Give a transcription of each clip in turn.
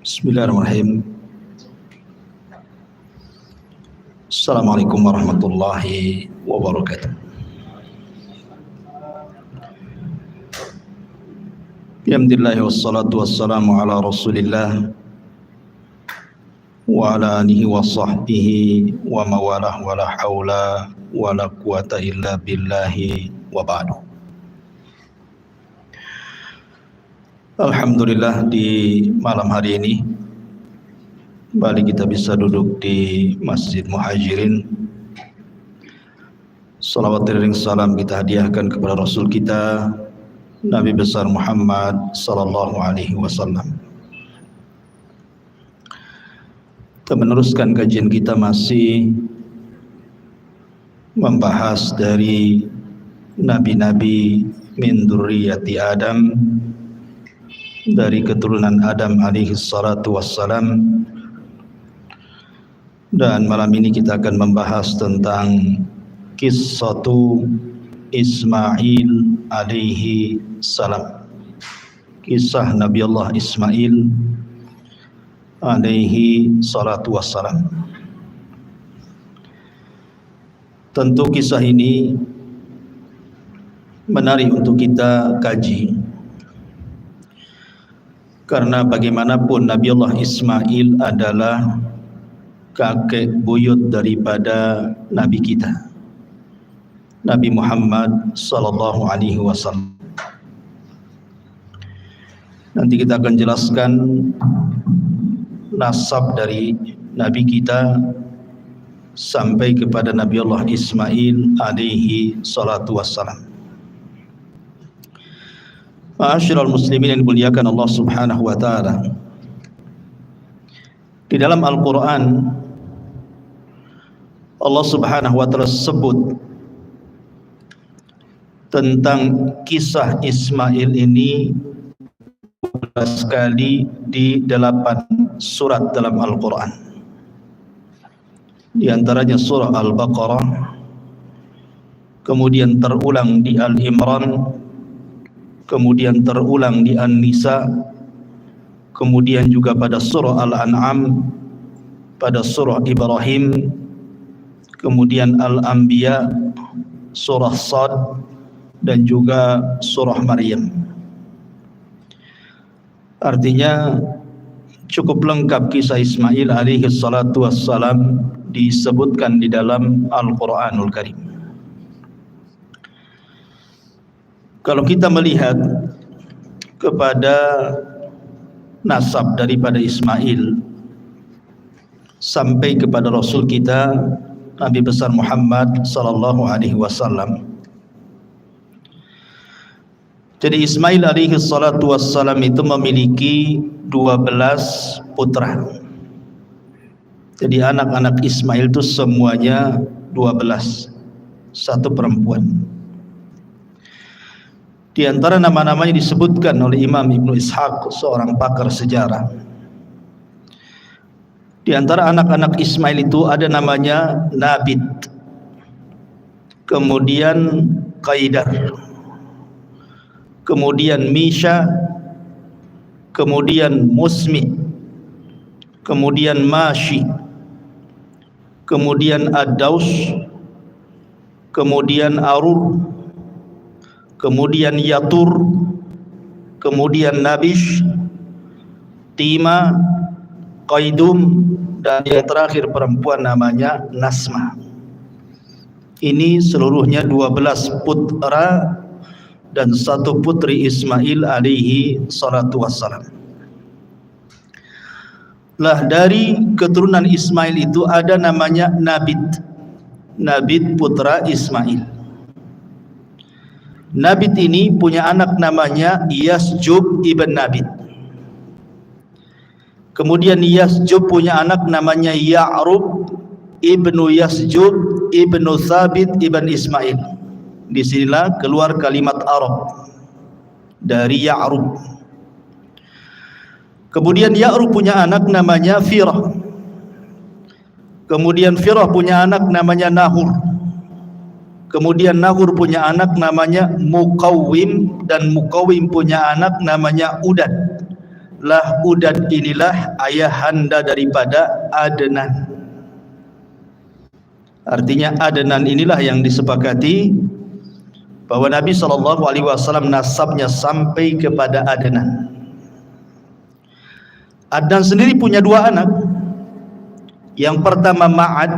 Bismillahirrahmanirrahim. Assalamualaikum warahmatullahi wabarakatuh. Alhamdulillah wassalatu wassalamu ala Rasulillah wa ala alihi wa sahbihi wa mawalah wa la hawla wa la quwata illa billahi wa ba'du. Alhamdulillah, di malam hari ini kembali kita bisa duduk di Masjid Muhajirin. Salawat dan salam kita hadiahkan kepada Rasul kita Nabi besar Muhammad sallallahu alaihi wasallam. Kita meneruskan kajian kita masih membahas dari nabi-nabi min dzurriyyati Adam, dari keturunan Adam alaihi salatu wassalam. Dan malam ini kita akan membahas tentang kisatu Ismail alaihi salam, kisah Nabi Allah Ismail alaihi salatu wassalam. Tentu kisah ini menarik untuk kita kaji, karena bagaimanapun Nabi Allah Ismail adalah kakek buyut daripada Nabi kita, Nabi Muhammad sallallahu alaihi wasallam. Nanti kita akan jelaskan nasab dari Nabi kita sampai kepada Nabi Allah Ismail alaihi salatu wassalam. Ma'asyiral muslimin yang dimuliakan Allah Subhanahu wa taala, di dalam Al-Qur'an Allah Subhanahu wa taala sebut tentang kisah Ismail ini 12 kali di 8 surat dalam Al-Qur'an. Di antaranya surah Al-Baqarah, kemudian terulang di Al-Imran, kemudian terulang di An-Nisa, kemudian juga pada surah Al-An'am, pada surah Ibrahim, kemudian Al-Anbiya, surah Sad, dan juga surah Maryam. Artinya cukup lengkap kisah Ismail alaihi salatu wassalam disebutkan di dalam Al-Quranul Karim. Kalau kita melihat kepada nasab daripada Ismail sampai kepada Rasul kita Nabi besar Muhammad sallallahu alaihi wasallam. Jadi Ismail alaihi salatu wassalam itu memiliki 12 putra. Jadi anak-anak Ismail itu semuanya 12, satu perempuan. Di antara nama-namanya disebutkan oleh Imam Ibnu Ishaq, seorang pakar sejarah. Di antara anak-anak Ismail itu ada namanya Nabit, kemudian Qaidar, kemudian Misha, kemudian Musmi, kemudian Mashi, kemudian Ad-Daus, kemudian Arur, kemudian Yatur, kemudian Nabish, Tima, Qaidum, dan yang terakhir perempuan namanya Nasma. Ini seluruhnya 12 putra dan satu putri Ismail alaihi salatu wassalam. Lah, dari keturunan Ismail itu ada namanya Nabit. Nabit putra Ismail. Nabit ini punya anak namanya Yasjub ibn Nabit. Kemudian Yasjub punya anak namanya Ya'rub ibnu Yasjub ibnu Thabit ibn Ismail. Disinilah keluar kalimat Arab dari Ya'rub. Kemudian Ya'rub punya anak namanya Firah. Kemudian Firah punya anak namanya Nahur. Kemudian Nahur punya anak namanya Muqawwim, dan Muqawwim punya anak namanya Udad. lah Udad inilah ayahanda daripada Adnan. Artinya Adnan inilah yang disepakati bahwa Nabi SAW nasabnya sampai kepada Adnan. Adnan sendiri punya dua anak. Yang pertama Ma'ad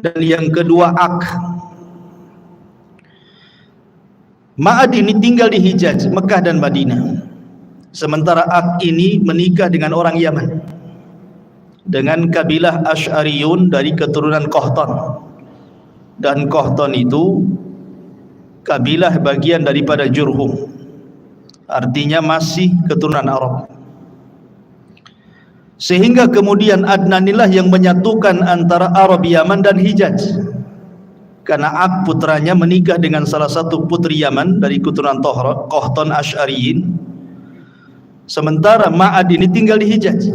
dan yang kedua Ak. Ma'ad ini tinggal di Hijaz, Mekah dan Madinah. Sementara Ak ini menikah dengan orang Yaman, dengan kabilah Asy'ariyun dari keturunan Qahtan. Dan Qahtan itu kabilah bagian daripada Jurhum, artinya masih keturunan Arab. Sehingga kemudian Adnan inilah yang menyatukan antara Arab Yaman dan Hijaz, karena Ak putranya menikah dengan salah satu putri Yaman dari keturunan Qahtan Asy'ariyin, sementara Ma'ad ini tinggal di Hijaz.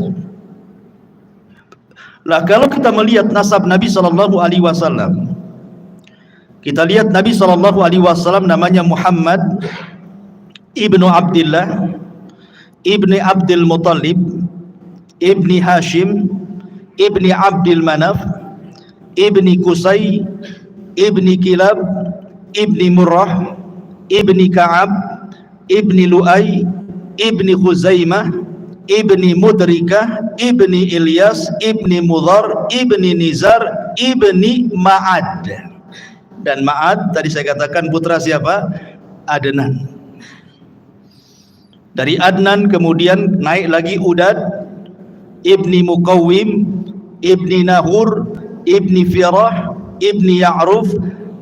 Lah kalau kita melihat nasab Nabi SAW, kita lihat Nabi SAW namanya Muhammad ibnu Abdullah ibni Abdul Muttalib ibni Hashim ibni Abdul Manaf ibni Qusay ibni Kilab ibni Murrah ibni Ka'ab ibni Lu'ay ibni Khuzaimah ibni Mudrikah ibni Ilyas ibni Mudhar ibni Nizar ibni Ma'ad. Dan Ma'ad tadi saya katakan putra siapa? Adnan. Dari Adnan kemudian naik lagi Udad ibni Muqawwim ibni Nahur ibni Firah ibni Ya'ruf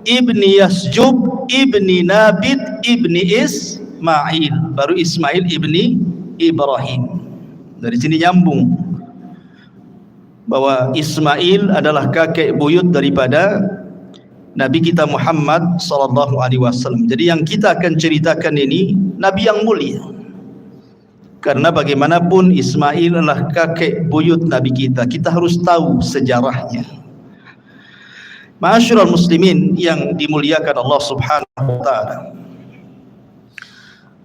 ibni Yasjub ibni Nabit ibni Ismail, baru Ismail ibni Ibrahim. Dari sini nyambung bahwa Ismail adalah kakek buyut daripada Nabi kita Muhammad SAW. Jadi yang kita akan ceritakan ini Nabi yang mulia, karena bagaimanapun Ismail adalah kakek buyut Nabi kita. Kita harus tahu sejarahnya. Ma'asyiral muslimin yang dimuliakan Allah Subhanahu wa taala,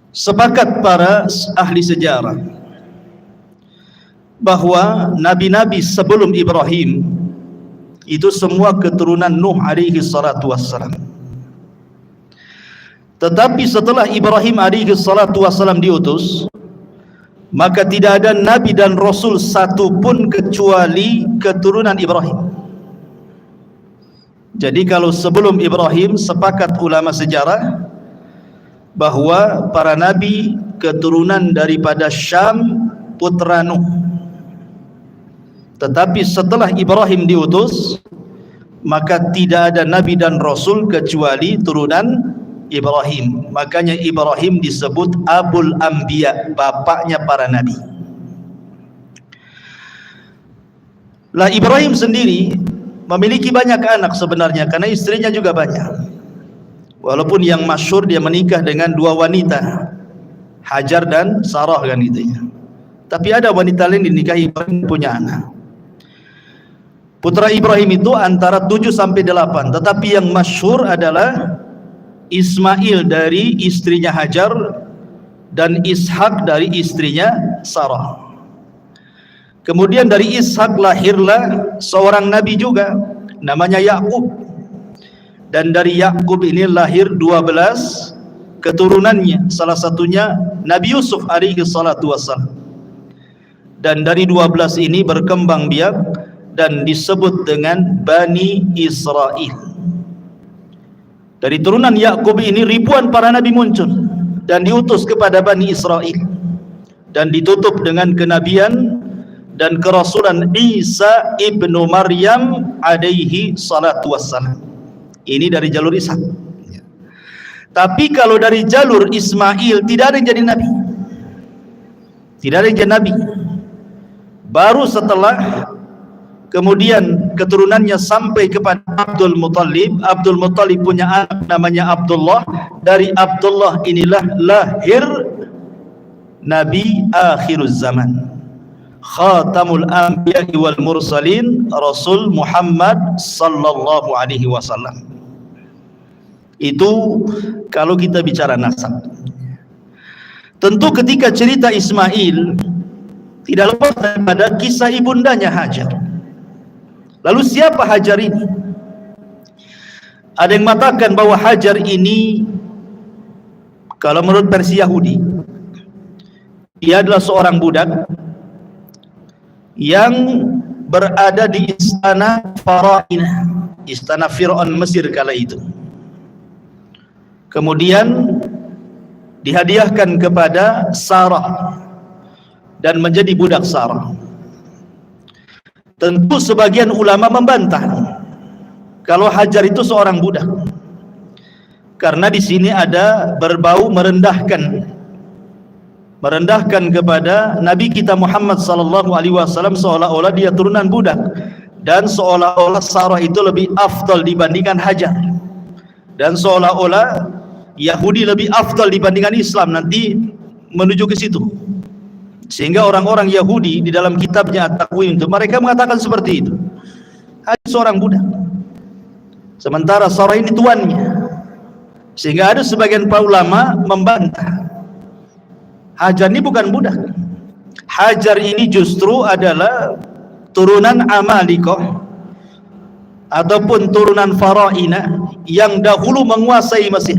sepakat para ahli sejarah bahwa nabi-nabi sebelum Ibrahim itu semua keturunan Nuh alaihi salatu wassalam. Tetapi setelah Ibrahim alaihi salatu wassalam diutus, maka tidak ada nabi dan rasul satu pun kecuali keturunan Ibrahim. Jadi kalau sebelum Ibrahim, sepakat ulama sejarah bahwa para nabi keturunan daripada Syam, putra Nuh. Tetapi setelah Ibrahim diutus, maka tidak ada nabi dan rasul kecuali turunan Ibrahim. Makanya Ibrahim disebut Abul Anbiya, bapaknya para nabi. Lah Ibrahim sendiri memiliki banyak anak sebenarnya, karena istrinya juga banyak. Walaupun yang masyhur dia menikah dengan dua wanita, Hajar dan Sarah kan itu ya. Tapi ada wanita lain dinikahi Ibrahim punya anak. Putra Ibrahim itu antara 7 sampai 8, tetapi yang masyhur adalah Ismail dari istrinya Hajar dan Ishak dari istrinya Sarah. Kemudian dari Ishak lahirlah seorang nabi juga namanya Yakub. Dan dari Yakub ini lahir 12 keturunannya, salah satunya Nabi Yusuf alaihi salatu wassalam. Dan dari 12 ini berkembang biak dan disebut dengan Bani Israel. Dari turunan Yakub ini ribuan para nabi muncul dan diutus kepada Bani Israel, dan ditutup dengan kenabian dan kerasulan Isa ibnu Maryam alaihi salatu wassalam. Ini dari jalur Ishak. Tapi kalau dari jalur Ismail tidak ada yang jadi nabi, tidak ada yang jadi nabi. Baru setelah kemudian keturunannya sampai kepada Abdul Muttalib. Abdul Muttalib punya anak namanya Abdullah. Dari Abdullah inilah lahir Nabi akhiruz zaman, Khatamul Anbiya wal Mursalin, Rasul Muhammad sallallahu alaihi wasallam. Itu kalau kita bicara nasab. Tentu ketika cerita Ismail tidak lepas daripada kisah ibundanya Hajar. Lalu siapa Hajar ini? Ada yang mengatakan bahwa Hajar ini, kalau menurut versi Yahudi, dia adalah seorang budak yang berada di istana Farainah, istana Fir'aun Mesir kala itu. Kemudian dihadiahkan kepada Sarah dan menjadi budak Sarah. Tentu sebagian ulama membantah kalau Hajar itu seorang budak, karena di sini ada berbau merendahkan kepada Nabi kita Muhammad sallallahu alaihi wasallam, seolah-olah dia turunan budak, dan seolah-olah Sarah itu lebih afdal dibandingkan Hajar, dan seolah-olah Yahudi lebih afdal dibandingkan Islam. Nanti menuju ke situ, sehingga orang-orang Yahudi di dalam kitabnya At-Takwim itu mereka mengatakan seperti itu. Hajar seorang budak, sementara Sarah ini tuannya. Sehingga ada sebagian para ulama membantah, Hajar ini bukan budak. Hajar ini justru adalah turunan Amalikoh ataupun turunan Farainah yang dahulu menguasai Mesir,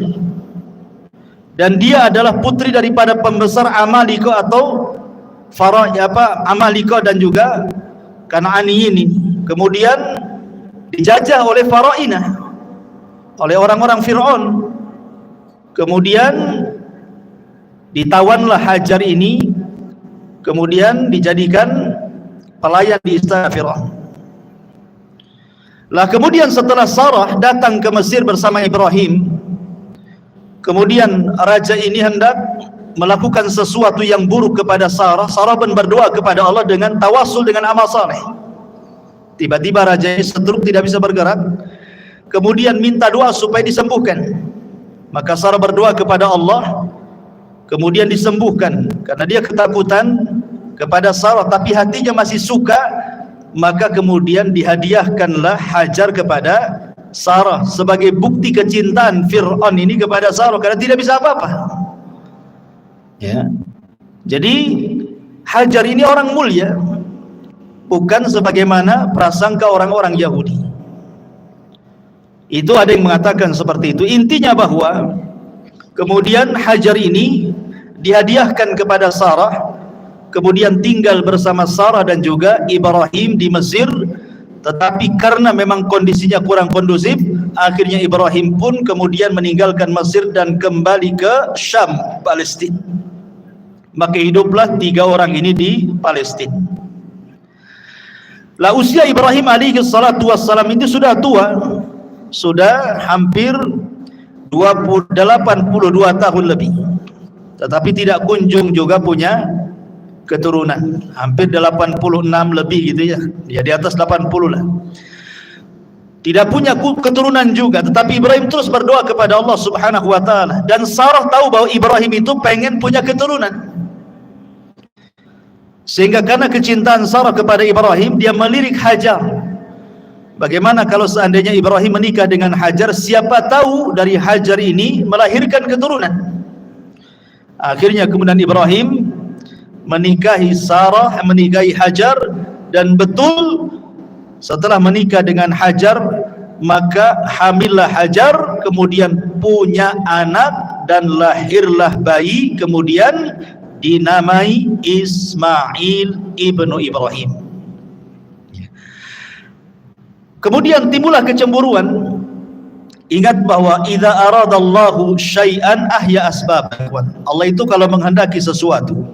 dan dia adalah putri daripada pembesar Amalikoh atau Amalikoh dan juga Kan'aniyin ini. Kemudian dijajah oleh Farainah, oleh orang-orang Fir'aun. Kemudian ditawanlah Hajar ini, kemudian dijadikan pelayan di istana Fir'aun. Lah kemudian setelah Sarah datang ke Mesir bersama Ibrahim, kemudian raja ini hendak melakukan sesuatu yang buruk kepada Sarah. Sarah pun berdoa kepada Allah dengan tawasul dengan amal saleh. Tiba-tiba raja ini stroke, tidak bisa bergerak, kemudian minta doa supaya disembuhkan. Maka Sarah berdoa kepada Allah, kemudian disembuhkan. Karena dia ketakutan kepada Sarah, tapi hatinya masih suka, maka kemudian dihadiahkanlah Hajar kepada Sarah sebagai bukti kecintaan Fir'aun ini kepada Sarah, karena tidak bisa apa-apa. Ya. Jadi Hajar ini orang mulia, bukan sebagaimana prasangka orang-orang Yahudi. Itu ada yang mengatakan seperti itu. Intinya bahwa kemudian Hajar ini dihadiahkan kepada Sarah, kemudian tinggal bersama Sarah dan juga Ibrahim di Mesir. Tetapi karena memang kondisinya kurang kondusif, akhirnya Ibrahim pun kemudian meninggalkan Mesir dan kembali ke Syam, Palestina. Maka hiduplah 3 orang ini di Palestina. Lah usia Ibrahim alaihi salatu wassalam itu sudah tua, sudah hampir 82 tahun lebih, tetapi tidak kunjung juga punya keturunan. Hampir 86 lebih gitu ya, dia di atas 80 lah. Tidak punya keturunan juga, tetapi Ibrahim terus berdoa kepada Allah subhanahu wa ta'ala. Dan Sarah tahu bahwa Ibrahim itu pengen punya keturunan, sehingga karena kecintaan Sarah kepada Ibrahim, dia melirik Hajar. Bagaimana kalau seandainya Ibrahim menikah dengan Hajar, siapa tahu dari Hajar ini melahirkan keturunan. Akhirnya kemudian Ibrahim menikahi Sarah, menikahi Hajar, dan betul setelah menikah dengan Hajar, maka hamillah Hajar, kemudian punya anak dan lahirlah bayi, kemudian dinamai Ismail ibnu Ibrahim. Kemudian timbullah kecemburuan. Ingat bahwa idza aradallahu syai'an ahya asbab. Allah itu kalau menghendaki sesuatu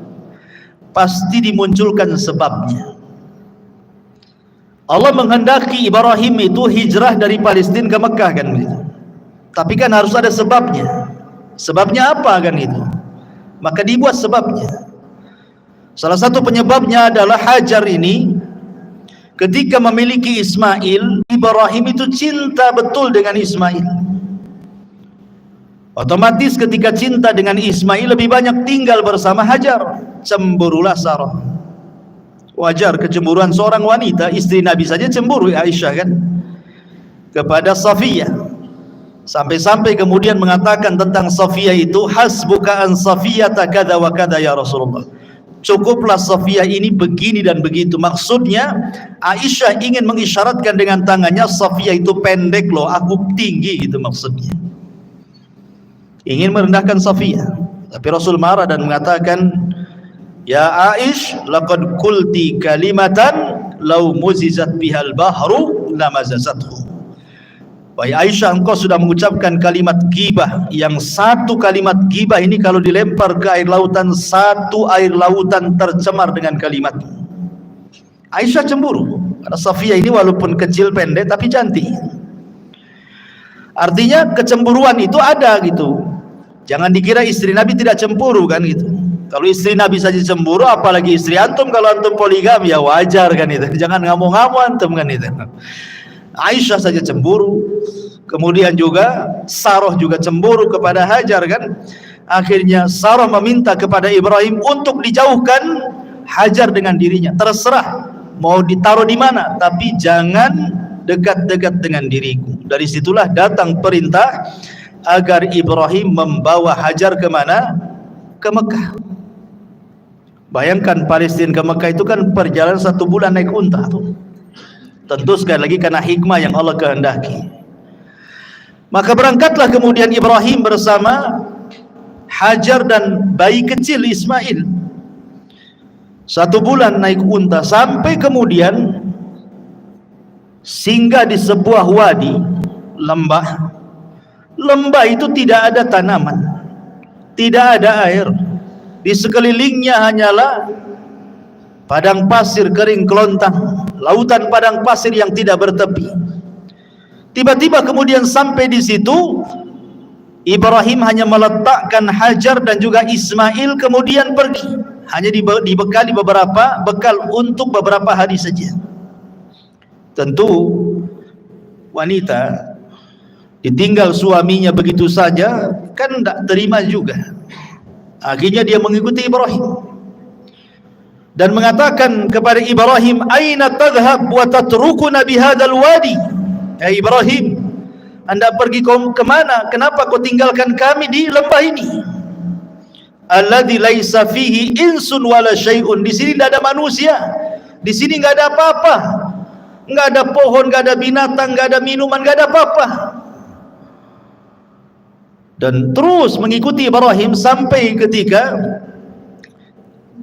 pasti dimunculkan sebabnya. Allah menghendaki Ibrahim itu hijrah dari Palestina ke Mekah kan gitu. Tapi kan harus ada sebabnya. Sebabnya apa kan itu? Maka dibuat sebabnya. Salah satu penyebabnya adalah Hajar ini ketika memiliki Ismail, Ibrahim itu cinta betul dengan Ismail. Otomatis ketika cinta dengan Ismail, lebih banyak tinggal bersama Hajar. Cemburulah Sarah. Wajar kecemburuan seorang wanita, istri Nabi saja cemburu, Aisyah kan, kepada Safiyah. Sampai-sampai kemudian mengatakan tentang Safiyah itu, hasbuka an Safiyata kada wa kada ya Rasulullah. Cukuplah Safiyah ini begini dan begitu. Maksudnya Aisyah ingin mengisyaratkan dengan tangannya, Safiyah itu pendek loh, aku tinggi, itu maksudnya. Ingin merendahkan Safiyah. Tapi Rasul marah dan mengatakan, ya Aish, laqad qulti kalimatan law muzizat bihal bahru lamazazathu. Wahai Aisyah, engkau sudah mengucapkan kalimat ghibah, yang satu kalimat ghibah ini kalau dilempar ke air lautan, satu air lautan tercemar dengan kalimat. Aisyah cemburu karena Safiyah ini walaupun kecil pendek tapi cantik. Artinya kecemburuan itu ada gitu. Jangan dikira istri Nabi tidak cemburu kan gitu. Kalau istri Nabi saja cemburu, apalagi istri antum. Kalau antum poligami ya wajar kan itu. Jangan ngamuk-ngamuk antum kan itu. Aisyah saja cemburu, kemudian juga Sarah juga cemburu kepada Hajar kan. Akhirnya Sarah meminta kepada Ibrahim untuk dijauhkan Hajar dengan dirinya. Terserah mau ditaruh di mana, tapi jangan dekat-dekat dengan diriku. Dari situlah datang perintah agar Ibrahim membawa Hajar ke mana? Ke Mekah. Bayangkan Palestina ke Mekah itu kan perjalanan 1 bulan naik unta tuh. Tentu sekali lagi karena hikmah yang Allah kehendaki. Maka berangkatlah kemudian Ibrahim bersama Hajar dan bayi kecil Ismail. 1 bulan naik unta sampai kemudian singgah di sebuah wadi, lembah. Lembah itu tidak ada tanaman, tidak ada air. Di sekelilingnya hanyalah padang pasir kering kelontang, lautan padang pasir yang tidak bertepi. Tiba-tiba kemudian sampai di situ, Ibrahim hanya meletakkan Hajar dan juga Ismail kemudian pergi. Hanya dibekali beberapa bekal untuk beberapa hari saja. Tentu wanita ditinggal suaminya begitu saja kan tidak terima juga. Akhirnya dia mengikuti Ibrahim dan mengatakan kepada Ibrahim, aina tadhhab wa tatrukuna bihadzal wadi? Ya Ibrahim, Anda pergi kemana? Kenapa kau tinggalkan kami di lembah ini? Alladzi laisa fihi insun wala syai'un. Di sini tidak ada manusia, di sini enggak ada apa-apa, enggak ada pohon, enggak ada binatang, enggak ada minuman, enggak ada apa-apa. Dan terus mengikuti Ibrahim sampai ketika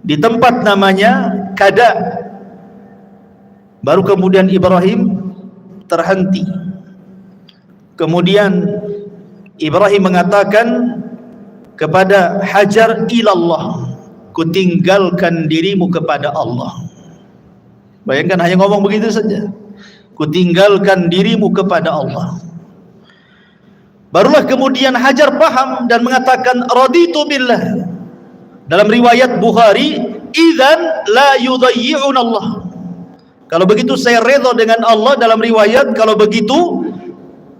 di tempat namanya Kada. Baru kemudian Ibrahim terhenti. Kemudian Ibrahim mengatakan kepada Hajar, ilallah, kutinggalkan dirimu kepada Allah. Bayangkan hanya ngomong begitu saja, kutinggalkan dirimu kepada Allah. Barulah kemudian Hajar paham dan mengatakan, raditu billah. Dalam riwayat Bukhari, idzan la yudayyi'un Allah. Kalau begitu saya redha dengan Allah. Dalam riwayat, kalau begitu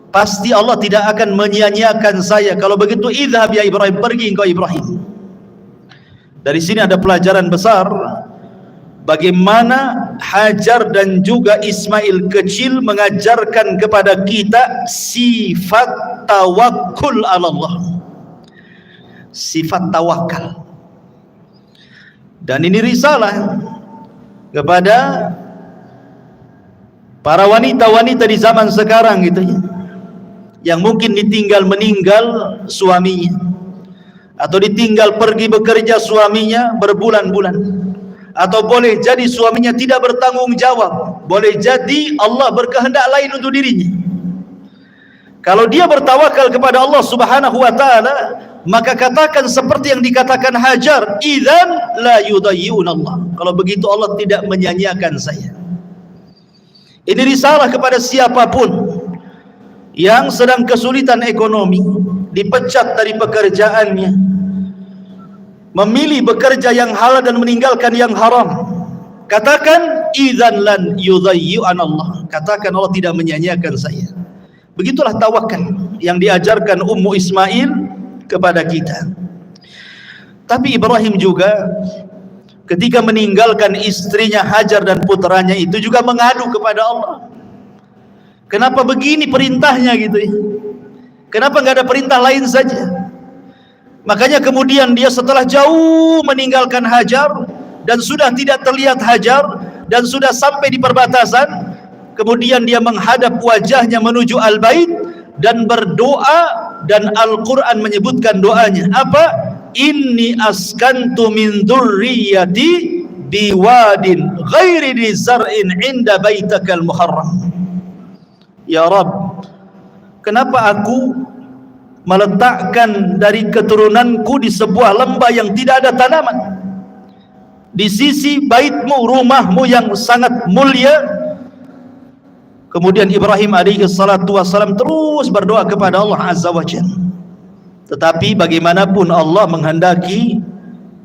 pasti Allah tidak akan menyia-nyiakan saya. Kalau begitu idhab ya Ibrahim, pergi engkau Ibrahim. Dari sini ada pelajaran besar bagaimana Hajar dan juga Ismail kecil mengajarkan kepada kita sifat tawakkul ala Allah, sifat tawakal. Dan ini risalah kepada para wanita-wanita di zaman sekarang gitu ya, yang mungkin ditinggal meninggal suaminya, atau ditinggal pergi bekerja suaminya berbulan-bulan, atau boleh jadi suaminya tidak bertanggung jawab, boleh jadi Allah berkehendak lain untuk dirinya. Kalau dia bertawakal kepada Allah Subhanahu wa taala, maka katakan seperti yang dikatakan Hajar, idzan la yudayyi'un Allah. Kalau begitu Allah tidak menyia-nyiakan saya. Ini risalah kepada siapapun yang sedang kesulitan ekonomi, dipecat dari pekerjaannya, memilih bekerja yang halal dan meninggalkan yang haram. Katakan idzan lan yudayyi'un Allah. Katakan Allah tidak menyia-nyiakan saya. Begitulah tawakal yang diajarkan Ummu Ismail kepada kita. Tapi Ibrahim juga ketika meninggalkan istrinya Hajar dan putranya itu juga mengadu kepada Allah. Kenapa begini perintahnya gitu ya? Kenapa nggak ada perintah lain saja? Makanya kemudian dia setelah jauh meninggalkan Hajar dan sudah tidak terlihat Hajar dan sudah sampai di perbatasan, kemudian dia menghadap wajahnya menuju Al-Bait dan berdoa, dan Al-Quran menyebutkan doanya apa? Inni askantu min dzurriyyati biwadin ghairi dzi zar'in 'inda baitakal muharram. Ya Rabb, kenapa aku meletakkan dari keturunanku di sebuah lembah yang tidak ada tanaman, di sisi baitmu, rumahmu yang sangat mulia? Kemudian Ibrahim alaihi salatu wassalam terus berdoa kepada Allah Azza wa Jalla. Tetapi bagaimanapun Allah menghendaki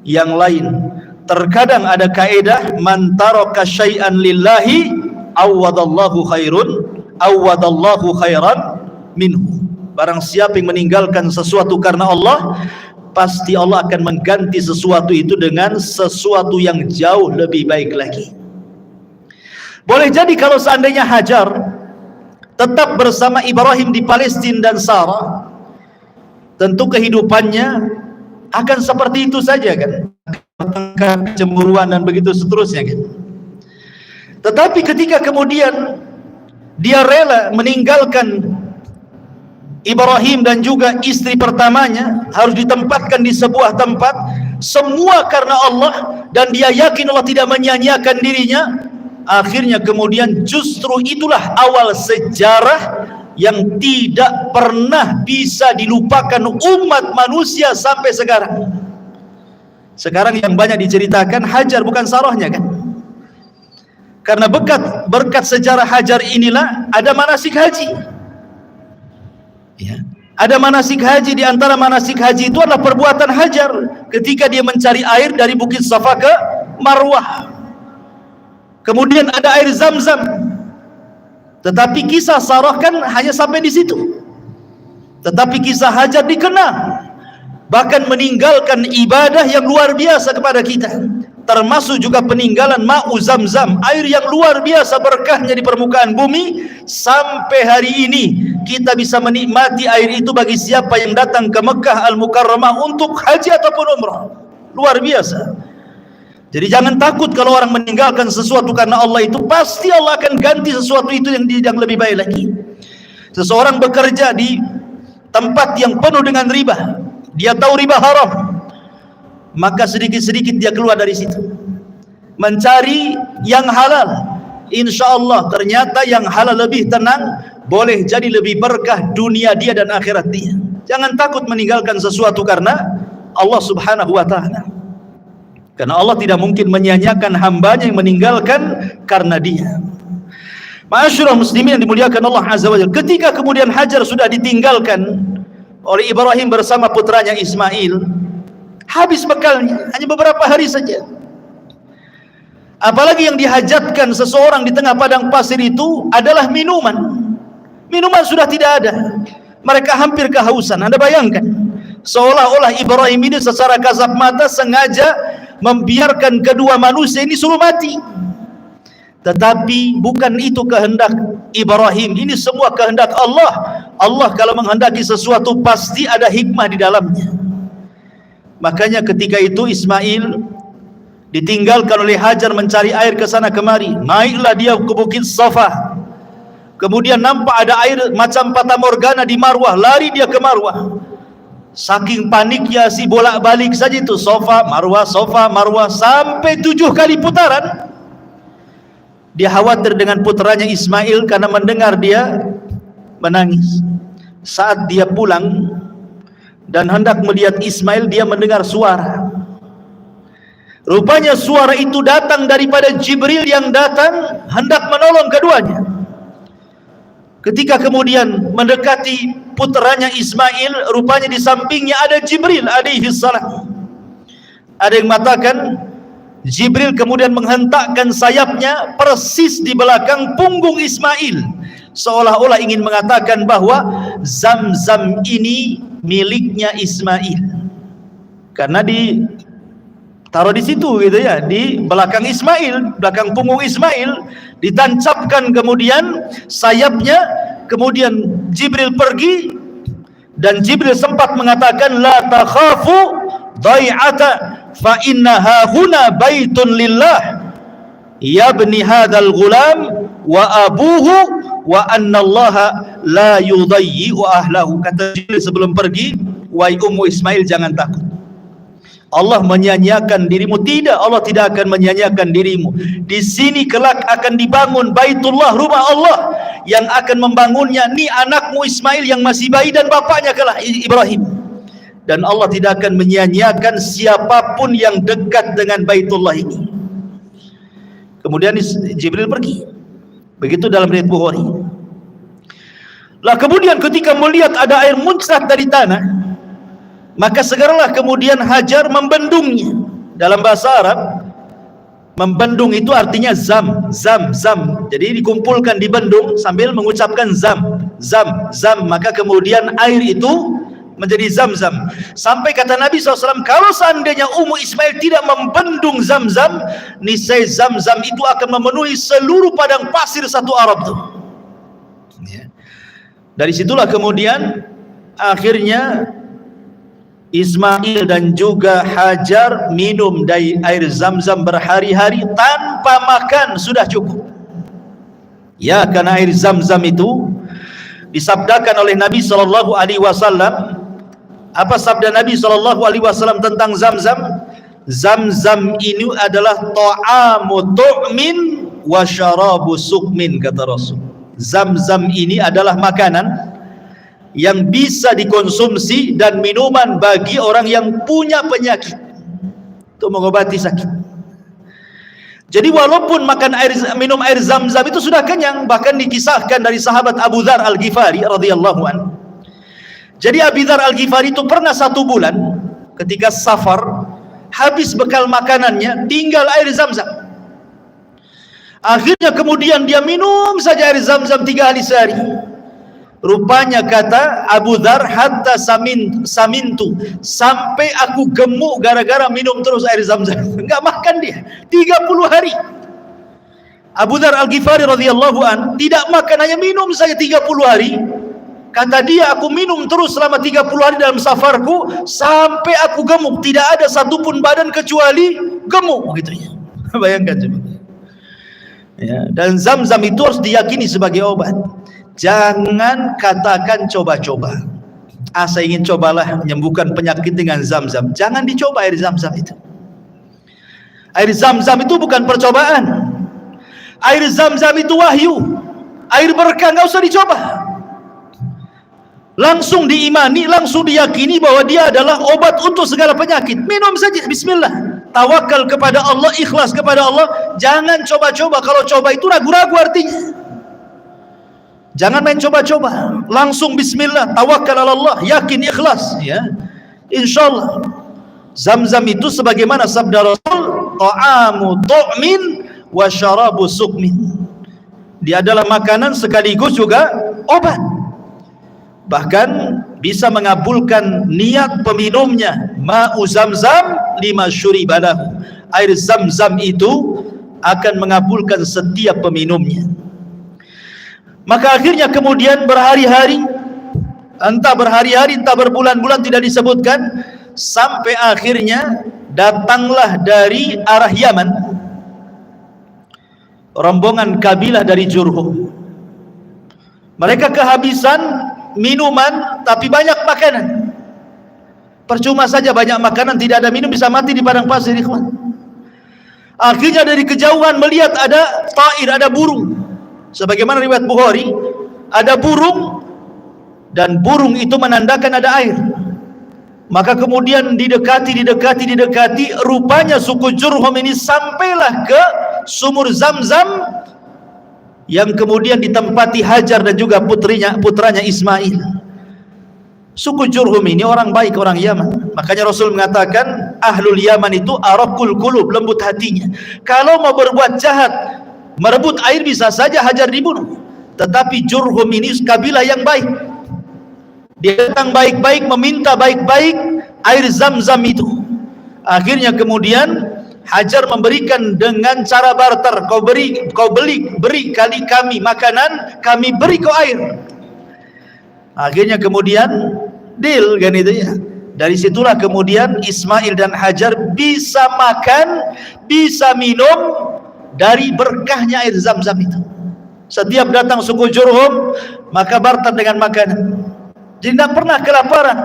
yang lain. Terkadang ada kaedah, man taraka syai'an lillahi awwadallahu khairan minhu. Barang siapa yang meninggalkan sesuatu karena Allah, pasti Allah akan mengganti sesuatu itu dengan sesuatu yang jauh lebih baik lagi. Boleh jadi kalau seandainya Hajar tetap bersama Ibrahim di Palestina dan Sarah, tentu kehidupannya akan seperti itu saja kan, kecemburuan dan begitu seterusnya kan. Tetapi ketika kemudian dia rela meninggalkan Ibrahim dan juga istri pertamanya, harus ditempatkan di sebuah tempat, semua karena Allah, dan dia yakin Allah tidak menyia-nyiakan dirinya. Akhirnya kemudian justru itulah awal sejarah yang tidak pernah bisa dilupakan umat manusia sampai sekarang. Sekarang yang banyak diceritakan Hajar, bukan Sarahnya kan? Karena berkat sejarah Hajar inilah ada manasik haji. Ya. Ada manasik haji, di antara manasik haji itu adalah perbuatan Hajar ketika dia mencari air dari Bukit Safa ke Marwah. Kemudian ada air Zam-Zam. Tetapi kisah Sarah kan hanya sampai di situ. Tetapi kisah Hajar dikenal, bahkan meninggalkan ibadah yang luar biasa kepada kita, termasuk juga peninggalan ma'u Zam-Zam, air yang luar biasa berkahnya di permukaan bumi. Sampai hari ini kita bisa menikmati air itu bagi siapa yang datang ke Mekah Al-Mukarramah untuk haji ataupun umrah. Luar biasa. Jadi jangan takut kalau orang meninggalkan sesuatu karena Allah, itu pasti Allah akan ganti sesuatu itu yang lebih baik lagi. Seseorang bekerja di tempat yang penuh dengan riba, dia tahu riba haram, maka sedikit-sedikit dia keluar dari situ, mencari yang halal. Insya Allah ternyata yang halal lebih tenang, boleh jadi lebih berkah dunia dia dan akhirat dia. Jangan takut meninggalkan sesuatu karena Allah subhanahu wa ta'ala, karena Allah tidak mungkin menyia-nyiakan hambanya yang meninggalkan karena dia. Ma'asyiral muslimin yang dimuliakan Allah Azza wa Jalla, ketika kemudian Hajar sudah ditinggalkan oleh Ibrahim bersama putranya Ismail, habis bekalnya, hanya beberapa hari saja. Apalagi yang dihajatkan seseorang di tengah padang pasir itu adalah minuman. Minuman sudah tidak ada, mereka hampir kehausan. Anda bayangkan, seolah-olah Ibrahim ini secara kasat mata sengaja membiarkan kedua manusia ini suruh mati. Tetapi bukan itu kehendak Ibrahim, ini semua kehendak Allah. Allah kalau menghendaki sesuatu pasti ada hikmah di dalamnya. Makanya ketika itu Ismail ditinggalkan oleh Hajar mencari air ke sana kemari. Naiklah dia ke Bukit Safa. Kemudian nampak ada air macam fata morgana di Marwah, lari dia ke Marwah. Saking paniknya si bolak-balik saja itu, Safa Marwah sampai 7 kali putaran. Dia khawatir dengan putranya Ismail karena mendengar dia menangis. Saat dia pulang dan hendak melihat Ismail, dia mendengar suara. Rupanya suara itu datang daripada Jibril yang datang hendak menolong keduanya. Ketika kemudian mendekati putranya Ismail, rupanya di sampingnya ada Jibril alaihi salam. Ada yang mengatakan Jibril kemudian menghentakkan sayapnya persis di belakang punggung Ismail, seolah-olah ingin mengatakan bahwa Zam-Zam ini miliknya Ismail, karena ditaruh di situ gitu ya, di belakang Ismail, belakang punggung Ismail, ditancapkan kemudian sayapnya. Kemudian Jibril pergi, Dan Jibril sempat mengatakan, la takhafu dai'ata fa innaha huna baitun lillah yabni hadzal ghulam wa abuhu wa anna Allah la yudayyi'u ahlahu. Kata Jibril sebelum pergi, wahai Ummu Ismail, jangan takut, Allah menyanyiakan dirimu. Tidak, Allah tidak akan menyanyiakan dirimu. Di sini kelak akan dibangun Baitullah, rumah Allah, yang akan membangunnya ni anakmu Ismail yang masih bayi dan bapaknya kelak Ibrahim. Dan Allah tidak akan menyanyiakan siapapun yang dekat dengan Baitullah ini. Kemudian Jibril pergi. Begitu dalam riwayat Bukhari. Lah kemudian ketika melihat ada air muncrat dari tanah, maka segeralah kemudian Hajar membendungnya. Dalam bahasa Arab, membendung itu artinya zam. Jadi dikumpulkan di bendung sambil mengucapkan zam. Maka kemudian air itu menjadi zam-zam. Sampai kata Nabi SAW, kalau seandainya Ummu Ismail tidak membendung zam-zam, niscaya zam-zam itu akan memenuhi seluruh padang pasir satu Arab tuh. Dari situlah kemudian akhirnya Ismail dan juga Hajar minum dari air zam-zam berhari-hari tanpa makan, sudah cukup. Ya, karena air zam-zam itu disabdakan oleh Nabi SAW. Apa sabda Nabi SAW tentang zam-zam? Zam-zam ini adalah ta'amu tu'min wa syarabu sukmin, kata Rasul. Zam-zam ini adalah makanan yang bisa dikonsumsi dan minuman bagi orang yang punya penyakit, untuk mengobati sakit. Jadi walaupun minum air zam-zam itu sudah kenyang, bahkan dikisahkan dari sahabat Abu Dzar Al-Ghifari radhiyallahu anhu. Jadi Abu Dzar Al-Ghifari itu pernah 1 bulan ketika safar, habis bekal makanannya, tinggal air zam-zam. Akhirnya kemudian dia minum saja air zam-zam 3 hari sehari. Rupanya kata Abu Dzar, hatta samintu, sampai aku gemuk gara-gara minum terus air zam-zam. Enggak makan dia 30 hari. Abu Dzar Al-Ghifari radhiyallahu an tidak makan, hanya minum saja 30 hari. Kata dia, aku minum terus selama 30 hari dalam safarku sampai aku gemuk, tidak ada satupun badan kecuali gemuk, gitu ya. Bayangkan coba. Ya, dan zam-zam itu harus diyakini sebagai obat. Jangan katakan coba-coba. Saya ingin cobalah menyembuhkan penyakit dengan zam-zam. Jangan dicoba air zam-zam itu. Air zam-zam itu bukan percobaan. Air zam-zam itu wahyu. Air berkah, nggak usah dicoba. Langsung diimani, langsung diyakini bahwa dia adalah obat untuk segala penyakit. Minum saja, bismillah. Tawakal kepada Allah, ikhlas kepada Allah. Jangan coba-coba. Kalau coba itu ragu-ragu artinya. Jangan main coba-coba. Langsung bismillah, tawakal ala Allah, yakin, ikhlas, ya. Insyaallah. Zam-zam itu sebagaimana sabda Rasul, ta'amu tu'min wa syarabu sukmin. Dia adalah makanan sekaligus juga obat. Bahkan bisa mengabulkan niat peminumnya. Ma'u zam-zam lima syuribalahu. Air zam-zam itu akan mengabulkan setiap peminumnya. Maka akhirnya kemudian berhari-hari, entah berhari-hari entah berbulan-bulan tidak disebutkan, sampai akhirnya datanglah dari arah Yaman rombongan kabilah dari Jurhum. Mereka kehabisan minuman tapi banyak makanan. Percuma saja banyak makanan tidak ada minum, bisa mati di padang pasir, ikhwan. Akhirnya dari kejauhan melihat ada ta'ir, ada burung. Sebagaimana riwayat Bukhari, ada burung dan burung itu menandakan ada air. Maka kemudian didekati, rupanya suku Jurhum ini sampailah ke sumur Zam-Zam yang kemudian ditempati Hajar dan juga putranya Ismail. Suku Jurhum ini orang baik, orang Yaman. Makanya Rasul mengatakan ahlul Yaman itu araqul qulub, lembut hatinya. Kalau mau berbuat jahat, merebut air, bisa saja Hajar dibunuh. Tetapi Jurhum ini kabilah yang baik. Dia datang baik-baik, meminta baik-baik air Zam-Zam itu. Akhirnya kemudian Hajar memberikan dengan cara barter. Kau beri kali kami makanan, kami beri kau air. Akhirnya kemudian deal kan itu ya. Dari situlah kemudian Ismail dan Hajar bisa makan, bisa minum dari berkahnya air Zam-Zam itu. Setiap datang suku Jurhum maka barter dengan makanan, jadi tidak pernah kelaparan.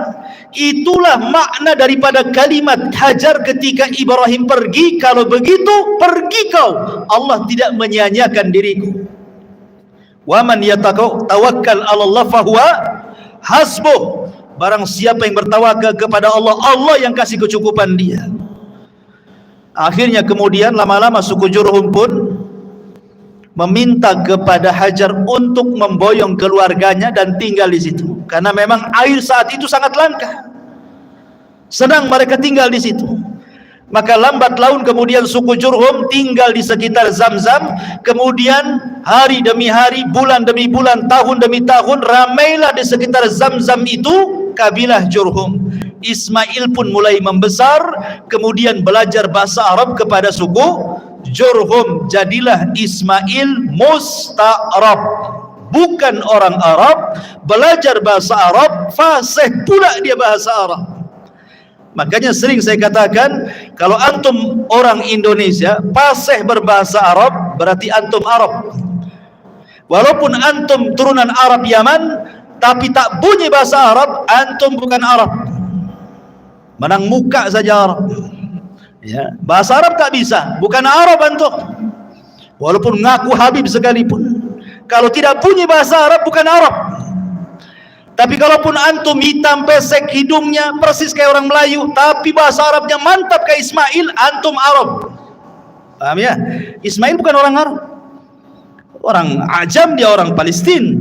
Itulah makna daripada kalimat Hajar ketika Ibrahim pergi, kalau begitu pergi kau, Allah tidak menyia-nyiakan diriku. Wa man yatawakkal 'ala Allah fahuwa hasbuh. Barang siapa yang bertawakal kepada Allah, Allah yang kasih kecukupan dia. Akhirnya kemudian lama-lama suku Jurhum pun meminta kepada Hajar untuk memboyong keluarganya dan tinggal di situ, karena memang air saat itu sangat langka. Senang mereka tinggal di situ. Maka lambat laun kemudian suku Jurhum tinggal di sekitar Zam-Zam. Kemudian hari demi hari, bulan demi bulan, tahun demi tahun, ramailah di sekitar Zam-Zam itu kabilah Jurhum. Ismail pun mulai membesar, kemudian belajar bahasa Arab kepada suku Jurhum. Jadilah Ismail musta'rab, bukan orang Arab, belajar bahasa Arab, fasih pula dia bahasa Arab. Makanya sering saya katakan, kalau antum orang Indonesia fasih berbahasa Arab, berarti antum Arab. Walaupun antum turunan Arab Yaman, tapi tak bunyi bahasa Arab, antum bukan Arab. Menang muka saja Arab. Ya, bahasa Arab tak bisa, bukan Arab antum. Walaupun ngaku Habib sekalipun, kalau tidak bunyi bahasa Arab, bukan Arab. Tapi kalaupun antum hitam pesek hidungnya persis kayak orang Melayu, tapi bahasa Arabnya mantap kayak Ismail, antum Arab. Paham ya? Ismail bukan orang Arab, orang Ajam, dia orang Palestina,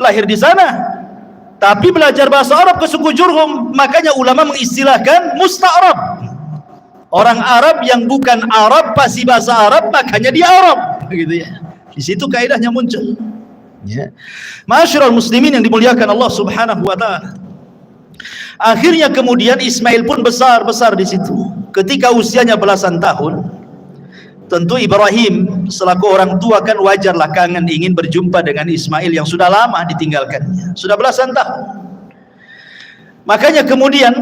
lahir di sana. Tapi belajar bahasa Arab ke suku Jurhum, makanya ulama mengistilahkan musta'rab. Orang Arab yang bukan Arab pasti bahasa Arab, makanya dia Arab, gitu ya. Di situ kaidahnya muncul. Ya. Ma'asyiral muslimin yang dimuliakan Allah Subhanahu wa taala. Akhirnya kemudian Ismail pun besar di situ. Ketika usianya belasan tahun, tentu Ibrahim selaku orang tua kan wajarlah kangen ingin berjumpa dengan Ismail yang sudah lama ditinggalkannya, sudah belasan tahun. Makanya kemudian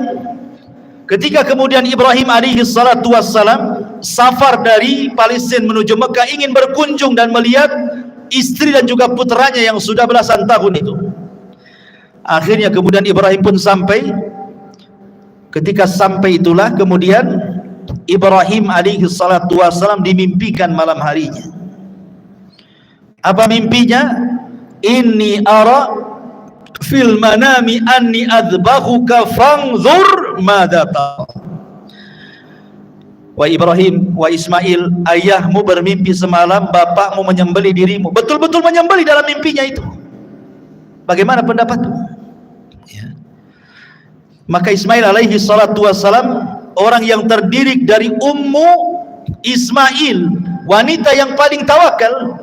ketika kemudian Ibrahim alaihi salatu wassalam safar dari Palestina menuju Mekah, ingin berkunjung dan melihat istri dan juga putranya yang sudah belasan tahun itu. Akhirnya kemudian Ibrahim pun sampai. Ketika sampai itulah kemudian Ibrahim alaihi salatu wassalam dimimpikan malam harinya. Apa mimpinya? Inni ara fil manami anni adbahuka fanzur madza tara. Wa Ibrahim, wa Ismail, ayahmu bermimpi semalam bapakmu menyembelih dirimu. Betul-betul menyembelih dalam mimpinya itu. Bagaimana pendapatmu? Ya. Maka Ismail alaihi salatu wassalam, orang yang terdidik dari ummu Ismail, wanita yang paling tawakal.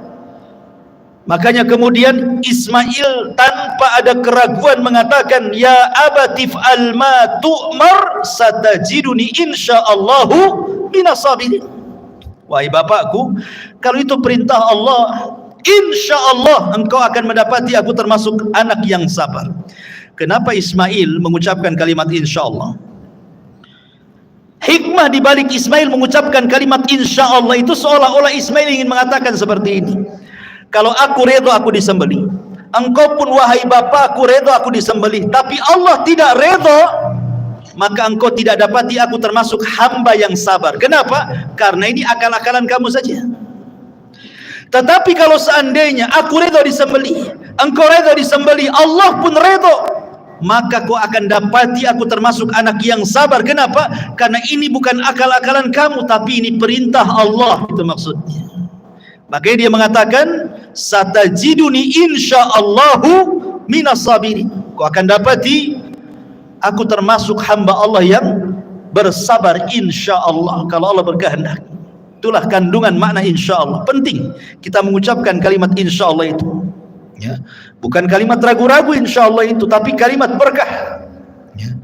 Makanya kemudian Ismail tanpa ada keraguan mengatakan, ya abatif al ma tu'mar satajiduni insyaallahu minas sabirin. Wahai bapakku, kalau itu perintah Allah, insyaallah engkau akan mendapati aku termasuk anak yang sabar. Kenapa Ismail mengucapkan kalimat insyaallah? Hikmah di balik Ismail mengucapkan kalimat insyaallah itu seolah-olah Ismail ingin mengatakan seperti ini. Kalau aku redha aku disembelih, engkau pun wahai bapakku redha aku disembelih, tapi Allah tidak redha, maka engkau tidak dapati aku termasuk hamba yang sabar. Kenapa? Karena ini akal-akalan kamu saja. Tetapi kalau seandainya aku redha disembelih, engkau redha disembelih, Allah pun redha, maka kau akan dapati aku termasuk anak yang sabar. Kenapa? Karena ini bukan akal-akalan kamu, tapi ini perintah Allah, itu maksudnya. Makanya dia mengatakan, satajiduni insyaallahu minas sabirin. Kau akan dapati aku termasuk hamba Allah yang bersabar insyaallah, kalau Allah berkehendak. Itulah kandungan makna insyaallah. Penting kita mengucapkan kalimat insyaallah itu. Ya. Bukan kalimat ragu-ragu insyaallah itu, tapi kalimat berkah. Ya.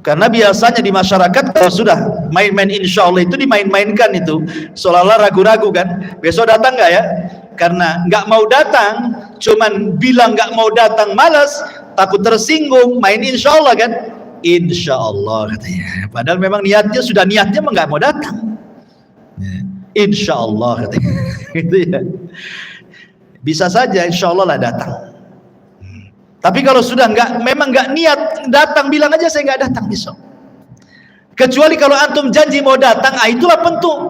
Karena biasanya di masyarakat kalau sudah main-main insyaallah itu dimain-mainkan itu, seolah-olah ragu-ragu kan. Besok datang nggak ya? Karena nggak mau datang, cuman bilang nggak mau datang malas, takut tersinggung, main insyaallah kan. Insyaallah katanya. Padahal memang niatnya nggak mau datang. Insyaallah katanya. Gitu ya. Bisa saja insyaallah lah datang. Tapi kalau sudah memang nggak niat datang, bilang aja saya nggak datang besok. Kecuali kalau antum janji mau datang, itulah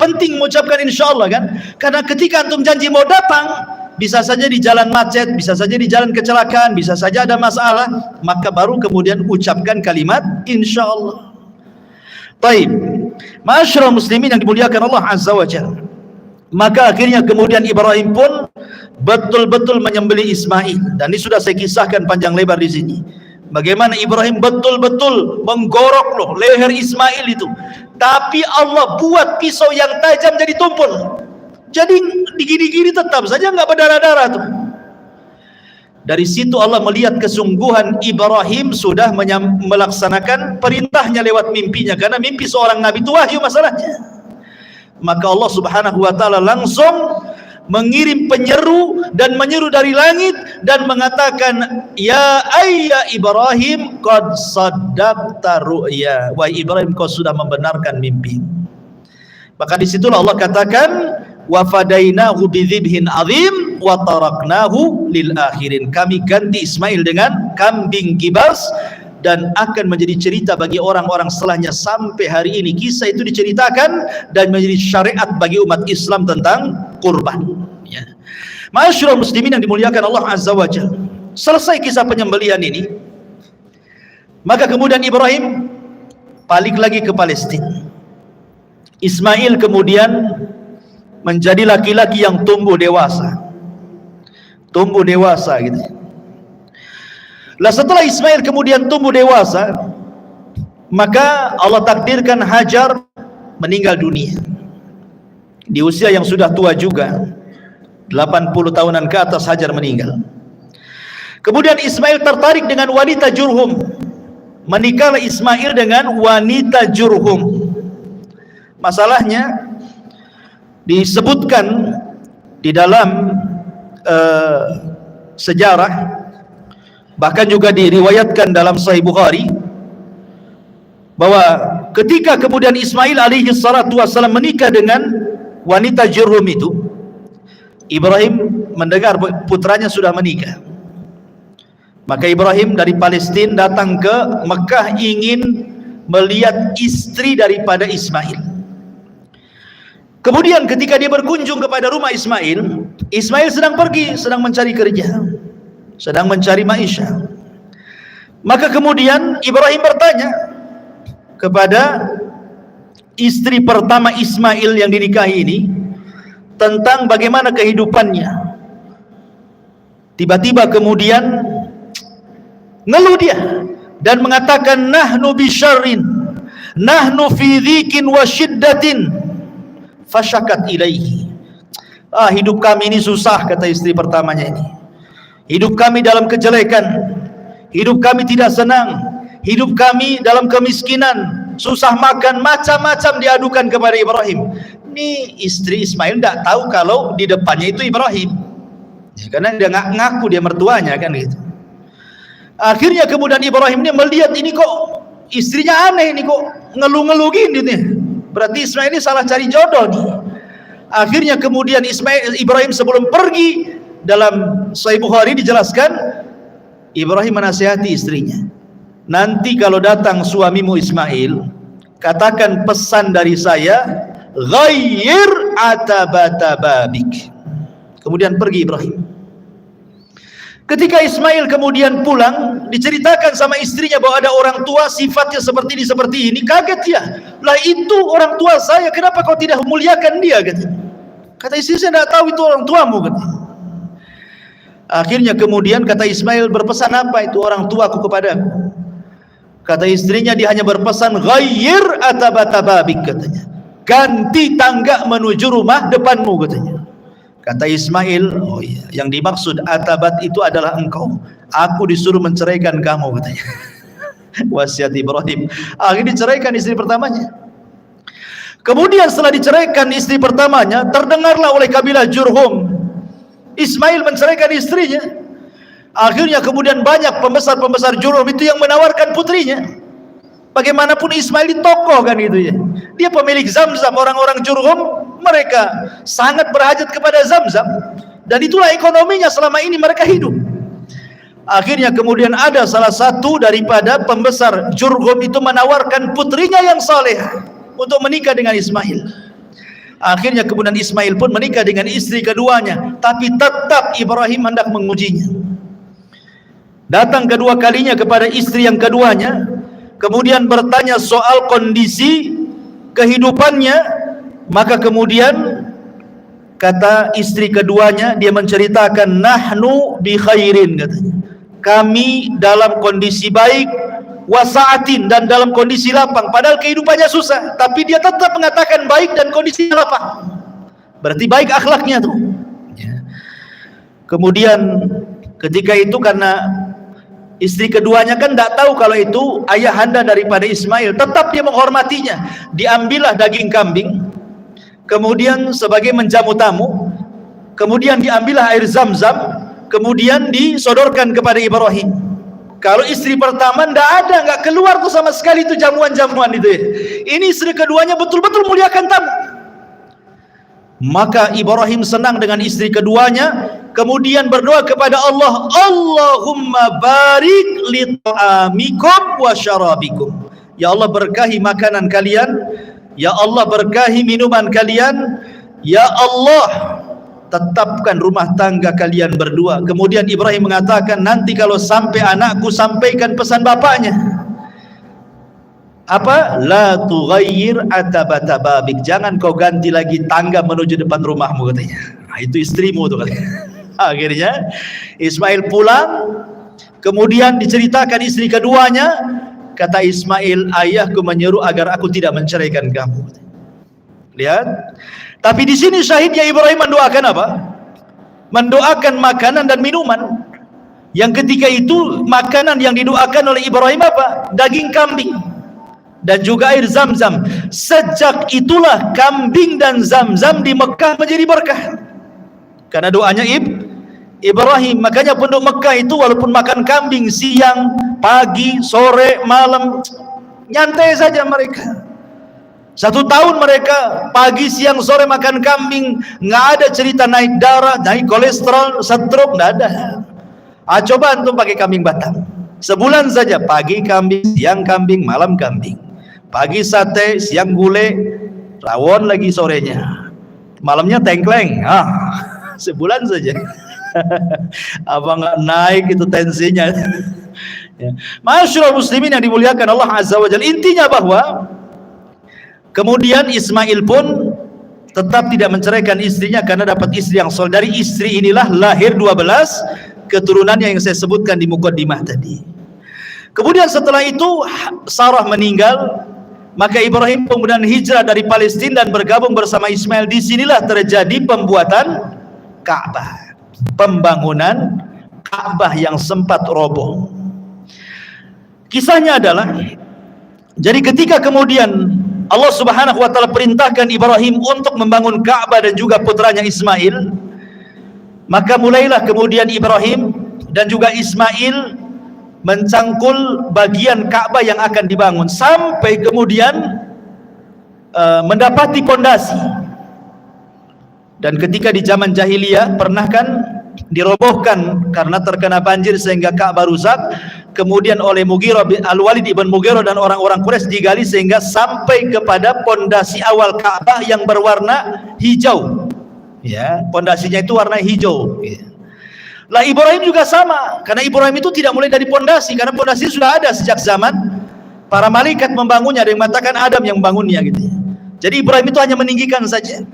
penting mengucapkan insyaallah kan. Karena ketika antum janji mau datang, bisa saja di jalan macet, bisa saja di jalan kecelakaan, bisa saja ada masalah, maka baru kemudian ucapkan kalimat insyaallah. Baik, ma'asyiral muslimin yang dimuliakan Allah Azza wa Jalla. Maka akhirnya kemudian Ibrahim pun betul-betul menyembelih Ismail, dan ini sudah saya kisahkan panjang lebar di sini. Bagaimana Ibrahim betul-betul menggorok leher Ismail itu, tapi Allah buat pisau yang tajam jadi tumpul. Jadi digini-gini tetap saja nggak berdarah-darah tuh. Dari situ Allah melihat kesungguhan Ibrahim sudah melaksanakan perintahnya lewat mimpinya, karena mimpi seorang nabi itu wahyu masalahnya. Maka Allah Subhanahu wa taala langsung mengirim penyeru dan menyeru dari langit dan mengatakan, ya ayya Ibrahim qad saddaqta ru'ya, wahai Ibrahim kau sudah membenarkan mimpi. Maka disitulah Allah katakan, wa fadainahu bidzibhin azim wa taraknahu lil akhirin, kami ganti Ismail dengan kambing kibas dan akan menjadi cerita bagi orang-orang setelahnya sampai hari ini. Kisah itu diceritakan dan menjadi syariat bagi umat Islam tentang kurban. Ya. Ma'asyiral muslimin yang dimuliakan Allah Azza wa Jalla. Selesai kisah penyembelihan ini, maka kemudian Ibrahim balik lagi ke Palestina. Ismail kemudian menjadi laki-laki yang tumbuh dewasa gitu. Lah setelah Ismail kemudian tumbuh dewasa, maka Allah takdirkan Hajar meninggal dunia di usia yang sudah tua juga, 80 tahunan ke atas Hajar meninggal. Kemudian Ismail tertarik dengan wanita Jurhum, menikahlah Ismail dengan wanita Jurhum. Masalahnya disebutkan di dalam sejarah, bahkan juga diriwayatkan dalam Sahih Bukhari, bahwa ketika kemudian Ismail alaihi salatu wassalam menikah dengan wanita Jurhum itu, Ibrahim mendengar putranya sudah menikah. Maka Ibrahim dari Palestina datang ke Mekah ingin melihat istri daripada Ismail. Kemudian ketika dia berkunjung kepada rumah Ismail, Ismail sedang pergi, sedang mencari kerja, sedang mencari maisha. Maka kemudian Ibrahim bertanya kepada istri pertama Ismail yang dinikahi ini tentang bagaimana kehidupannya. Tiba-tiba kemudian ngeluh dia dan mengatakan, nahnu bisyarrin, nahnu fi dhikin wa syiddatin, fasyakat ilaihi. Hidup kami ini susah, kata istri pertamanya ini. Hidup kami dalam kejelekan, hidup kami tidak senang, hidup kami dalam kemiskinan, susah makan, macam-macam diadukan kepada Ibrahim. Ini istri Ismail tidak tahu kalau di depannya itu Ibrahim, ya, karena dia ngaku dia mertuanya kan gitu. Akhirnya kemudian Ibrahim ini melihat ini kok istrinya aneh, ini kok ngeluh-ngeluh gini nih. Berarti Ismail ini salah cari jodoh nih. Akhirnya kemudian Ibrahim sebelum pergi, dalam Sahih Bukhari dijelaskan, Ibrahim menasihati istrinya, nanti kalau datang suamimu Ismail, katakan pesan dari saya, ghayyir atabata babik. Kemudian pergi Ibrahim. Ketika Ismail kemudian pulang, diceritakan sama istrinya bahwa ada orang tua sifatnya seperti ini. Kaget dia. Lah itu orang tua saya, kenapa kau tidak memuliakan dia? Kata istri, saya tidak tahu itu orang tuamu. Akhirnya kemudian kata Ismail, berpesan apa itu orang tuaku kepadaku? Kata istrinya, dia hanya berpesan, ghayyir atabata babik, katanya, ganti tangga menuju rumah depanmu, katanya. Kata Ismail, oh iya, yang dimaksud atabat itu adalah engkau. Aku disuruh menceraikan kamu, katanya. Wasiat Ibrahim. Akhirnya diceraikan istri pertamanya. Kemudian setelah diceraikan istri pertamanya, terdengarlah oleh kabilah Jurhum, Ismail menceraikan istrinya. Akhirnya kemudian banyak pembesar-pembesar Jurhum itu yang menawarkan putrinya. Bagaimanapun Ismail di tokoh kan gitu ya. Dia pemilik Zamzam. Orang-orang Jurhum mereka sangat berhajat kepada Zamzam, dan itulah ekonominya selama ini mereka hidup. Akhirnya kemudian ada salah satu daripada pembesar Jurhum itu menawarkan putrinya yang saleh untuk menikah dengan Ismail. Akhirnya kemudian Ismail pun menikah dengan istri keduanya, tapi tetap Ibrahim hendak mengujinya. Datang kedua kalinya kepada istri yang keduanya, kemudian bertanya soal kondisi kehidupannya. Maka kemudian kata istri keduanya, dia menceritakan, nahnu bi khairin, katanya, kami dalam kondisi baik, wasaatin, dan dalam kondisi lapang. Padahal kehidupannya susah, tapi dia tetap mengatakan baik dan kondisinya lapang. Berarti baik akhlaknya tuh. Kemudian ketika itu, karena istri keduanya kan tidak tahu kalau itu ayahanda daripada Ismail, tetap dia menghormatinya. Diambillah daging kambing, kemudian sebagai menjamu tamu, kemudian diambillah air Zamzam, kemudian disodorkan kepada Ibrahim. Kalau istri pertama nggak keluar tuh sama sekali itu jamuan-jamuan itu ya. Ini istri keduanya betul-betul muliakan tamu. Maka Ibrahim senang dengan istri keduanya, kemudian berdoa kepada Allah, Allahumma barik li ta'amikum wa syarabikum. Ya Allah, berkahi makanan kalian, ya Allah berkahi minuman kalian, ya Allah tetapkan rumah tangga kalian berdua. Kemudian Ibrahim mengatakan, nanti kalau sampai anakku, sampaikan pesan bapaknya. Apa? La tughayyir atabata babik, jangan kau ganti lagi tangga menuju depan rumahmu, katanya. Nah, itu istrimu tuh, katanya. Akhirnya Ismail pulang, kemudian diceritakan istri keduanya. Kata Ismail, ayahku menyuruh agar aku tidak menceraikan kamu. Lihat. Tapi di sini syahidnya Ibrahim mendoakan apa? Mendoakan makanan dan minuman. Yang ketika itu makanan yang didoakan oleh Ibrahim apa? Daging kambing dan juga air Zamzam. Sejak itulah kambing dan Zamzam di Mekah menjadi berkah. Karena doanya Ibrahim. Makanya penduduk Mekah itu walaupun makan kambing siang, pagi, sore, malam, nyantai saja mereka. 1 tahun mereka pagi, siang, sore makan kambing, nggak ada cerita naik darah, naik kolesterol, stroke, nggak ada. Coba antum pakai kambing Batam, sebulan saja pagi kambing, siang kambing, malam kambing, pagi sate, siang gulai, rawon lagi sorenya, malamnya tengkleng. Sebulan saja. Apa nggak naik itu tensinya? Ya. Masyaallah muslimin yang dimuliakan Allah Azza wa Jalla. Intinya bahwa kemudian Ismail pun tetap tidak menceraikan istrinya karena dapat istri yang soleh. Dari istri inilah lahir 12 keturunannya yang saya sebutkan di mukaddimah tadi. Kemudian setelah itu Sarah meninggal, maka Ibrahim kemudian hijrah dari Palestina dan bergabung bersama Ismail. Disinilah terjadi pembuatan Ka'bah, pembangunan Ka'bah yang sempat roboh. Kisahnya adalah, jadi ketika kemudian Allah Subhanahu wa taala perintahkan Ibrahim untuk membangun Ka'bah dan juga putranya Ismail, maka mulailah kemudian Ibrahim dan juga Ismail mencangkul bagian Ka'bah yang akan dibangun sampai kemudian mendapati pondasi. Dan ketika di zaman jahiliyah pernah kan dirobohkan karena terkena banjir sehingga Ka'bah rusak. Kemudian oleh Al-Walid ibn Mughirah dan orang-orang Quraisy digali sehingga sampai kepada pondasi awal Ka'bah yang berwarna hijau. Ya, pondasinya itu warna hijau. Ya. Lah Ibrahim juga sama, karena Ibrahim itu tidak mulai dari pondasi, karena pondasi sudah ada sejak zaman para malaikat membangunnya. Ada yang mengatakan Adam yang membangunnya gitu. Jadi Ibrahim itu hanya meninggikan saja.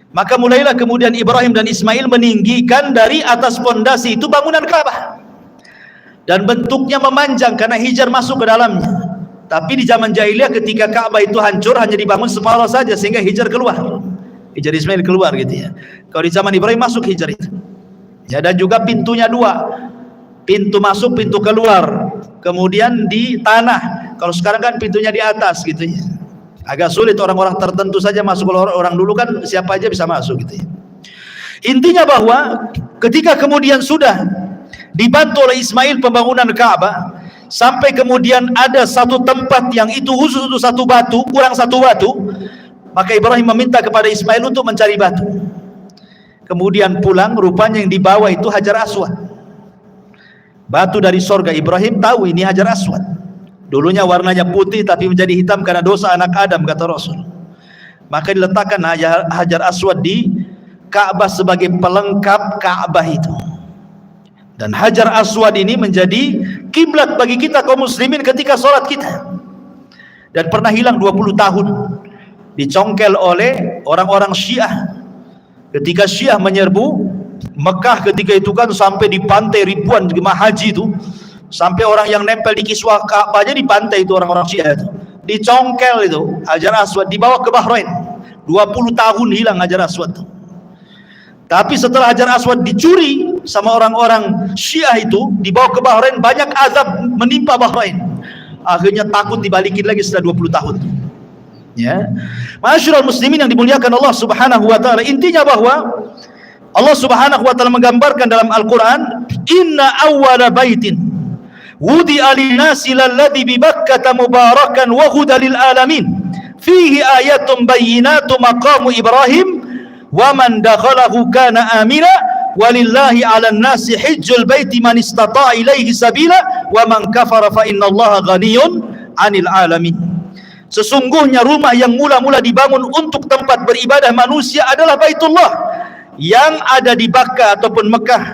Maka mulailah kemudian Ibrahim dan Ismail meninggikan dari atas pondasi itu bangunan Ka'bah. Dan bentuknya memanjang karena Hijar masuk ke dalamnya. Tapi di zaman jahiliyah ketika Ka'bah itu hancur hanya dibangun separuh saja sehingga Hijar keluar. Hijar Ismail keluar gitu ya. Kalau di zaman Ibrahim masuk Hijar itu. Ya, dan juga pintunya 2. Pintu masuk, pintu keluar. Kemudian di tanah. Kalau sekarang kan pintunya di atas gitu ya. Agak sulit, orang-orang tertentu saja masuk. Kalau orang dulu kan siapa aja bisa masuk gitu ya. Intinya bahwa ketika kemudian sudah dibantu oleh Ismail pembangunan Ka'bah, sampai kemudian ada satu tempat yang itu khusus untuk satu batu, kurang satu batu, maka Ibrahim meminta kepada Ismail untuk mencari batu. Kemudian pulang, rupanya yang dibawa itu Hajar Aswad, batu dari sorga. Ibrahim tahu ini Hajar Aswad, dulunya warnanya putih tapi menjadi hitam karena dosa anak Adam, kata Rasul. Maka diletakkan Hajar Aswad di Ka'bah sebagai pelengkap Ka'bah itu. Dan Hajar Aswad ini menjadi kiblat bagi kita kaum muslimin ketika sholat kita. Dan pernah hilang 20 tahun, dicongkel oleh orang-orang Syiah. Ketika Syiah menyerbu Mekah ketika itu kan, sampai di pantai ribuan jemaah haji itu, sampai orang yang nempel di kiswah Ka'bah aja di pantai itu, orang-orang Syiah itu dicongkel itu Hajar Aswad, dibawa ke Bahrain. 20 tahun hilang Hajar Aswad itu. Tapi setelah Hajar Aswad dicuri sama orang-orang Syiah itu, dibawa ke Bahrain, banyak azab menimpa Bahrain. Akhirnya takut dibalikin lagi setelah 20 tahun. Ya, Ma'asyiral muslimin yang dimuliakan Allah Subhanahu wa taala, intinya bahwa Allah Subhanahu wa taala menggambarkan dalam Al-Qur'an, inna awwala baitin wudi'a lin-nasi lalladzi bi Bakkah mubarakan wa hudan lil alamin fihi ayatun bayyinatun maqamu Ibrahim wa man dakhalahu kana amina walillahi 'alan nasi hajjul baiti man istata'a ilaihi sabila wa man kafara fa innallaha ghaniyyun 'anil alamin. Sesungguhnya rumah yang mula-mula dibangun untuk tempat beribadah manusia adalah Baitullah yang ada di Bakkah ataupun Mekah,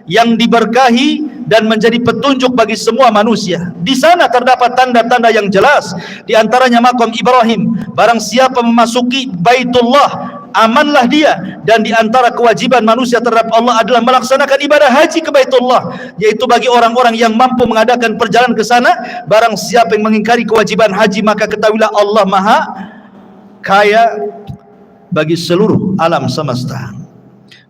yang diberkahi dan menjadi petunjuk bagi semua manusia. Di sana terdapat tanda-tanda yang jelas, di antaranya maqam Ibrahim. Barang siapa memasuki Baitullah, amanlah dia. Dan di antara kewajiban manusia terhadap Allah adalah melaksanakan ibadah haji ke Baitullah, yaitu bagi orang-orang yang mampu mengadakan perjalanan ke sana. Barang siapa yang mengingkari kewajiban haji, maka ketahuilah Allah Maha Kaya bagi seluruh alam semesta.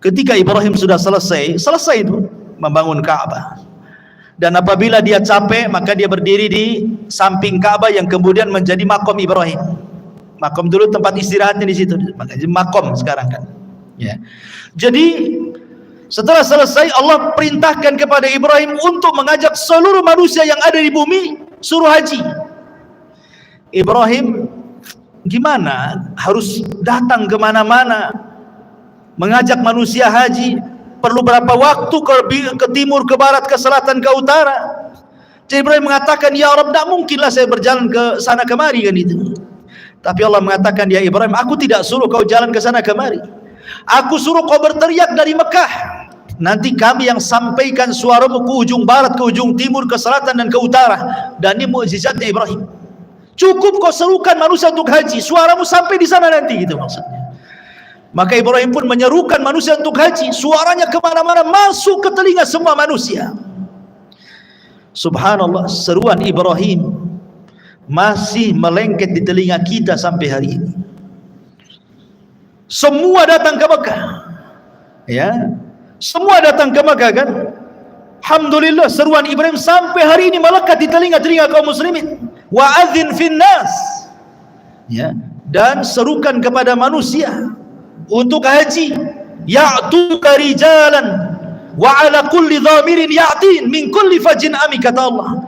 Ketika Ibrahim sudah selesai itu membangun Ka'bah, dan apabila dia capek, maka dia berdiri di samping Ka'bah yang kemudian menjadi makom Ibrahim. Makom dulu tempat istirahatnya di situ, makanya makom sekarang kan. Ya. Jadi setelah selesai, Allah perintahkan kepada Ibrahim untuk mengajak seluruh manusia yang ada di bumi suruh haji. Ibrahim gimana? Harus datang kemana-mana mengajak manusia haji. Perlu berapa waktu ke timur, ke barat, ke selatan, ke utara. Jadi Ibrahim mengatakan, ya Rabb, tidak mungkinlah saya berjalan ke sana kemari kan itu. Tapi Allah mengatakan, ya Ibrahim, aku tidak suruh kau jalan ke sana kemari. Aku suruh kau berteriak dari Mekah. Nanti kami yang sampaikan suaramu ke ujung barat, ke ujung timur, ke selatan dan ke utara. Dan ini mukjizatnya Ibrahim. Cukup kau serukan manusia untuk haji, suaramu sampai di sana nanti, gitu maksudnya. Maka Ibrahim pun menyerukan manusia untuk haji, suaranya kemana-mana, masuk ke telinga semua manusia. Subhanallah, seruan Ibrahim masih melengket di telinga kita sampai hari ini. Semua datang ke Mekah, ya, semua datang ke Mekah kan. Alhamdulillah, seruan Ibrahim sampai hari ini melekat di telinga-telinga kaum muslimin. Wa adzin finnas, ya, dan serukan kepada manusia untuk haji. Ya'tuka rijalan wa ala kulli dhamirin ya'tin min kulli fajin ami, kata Allah.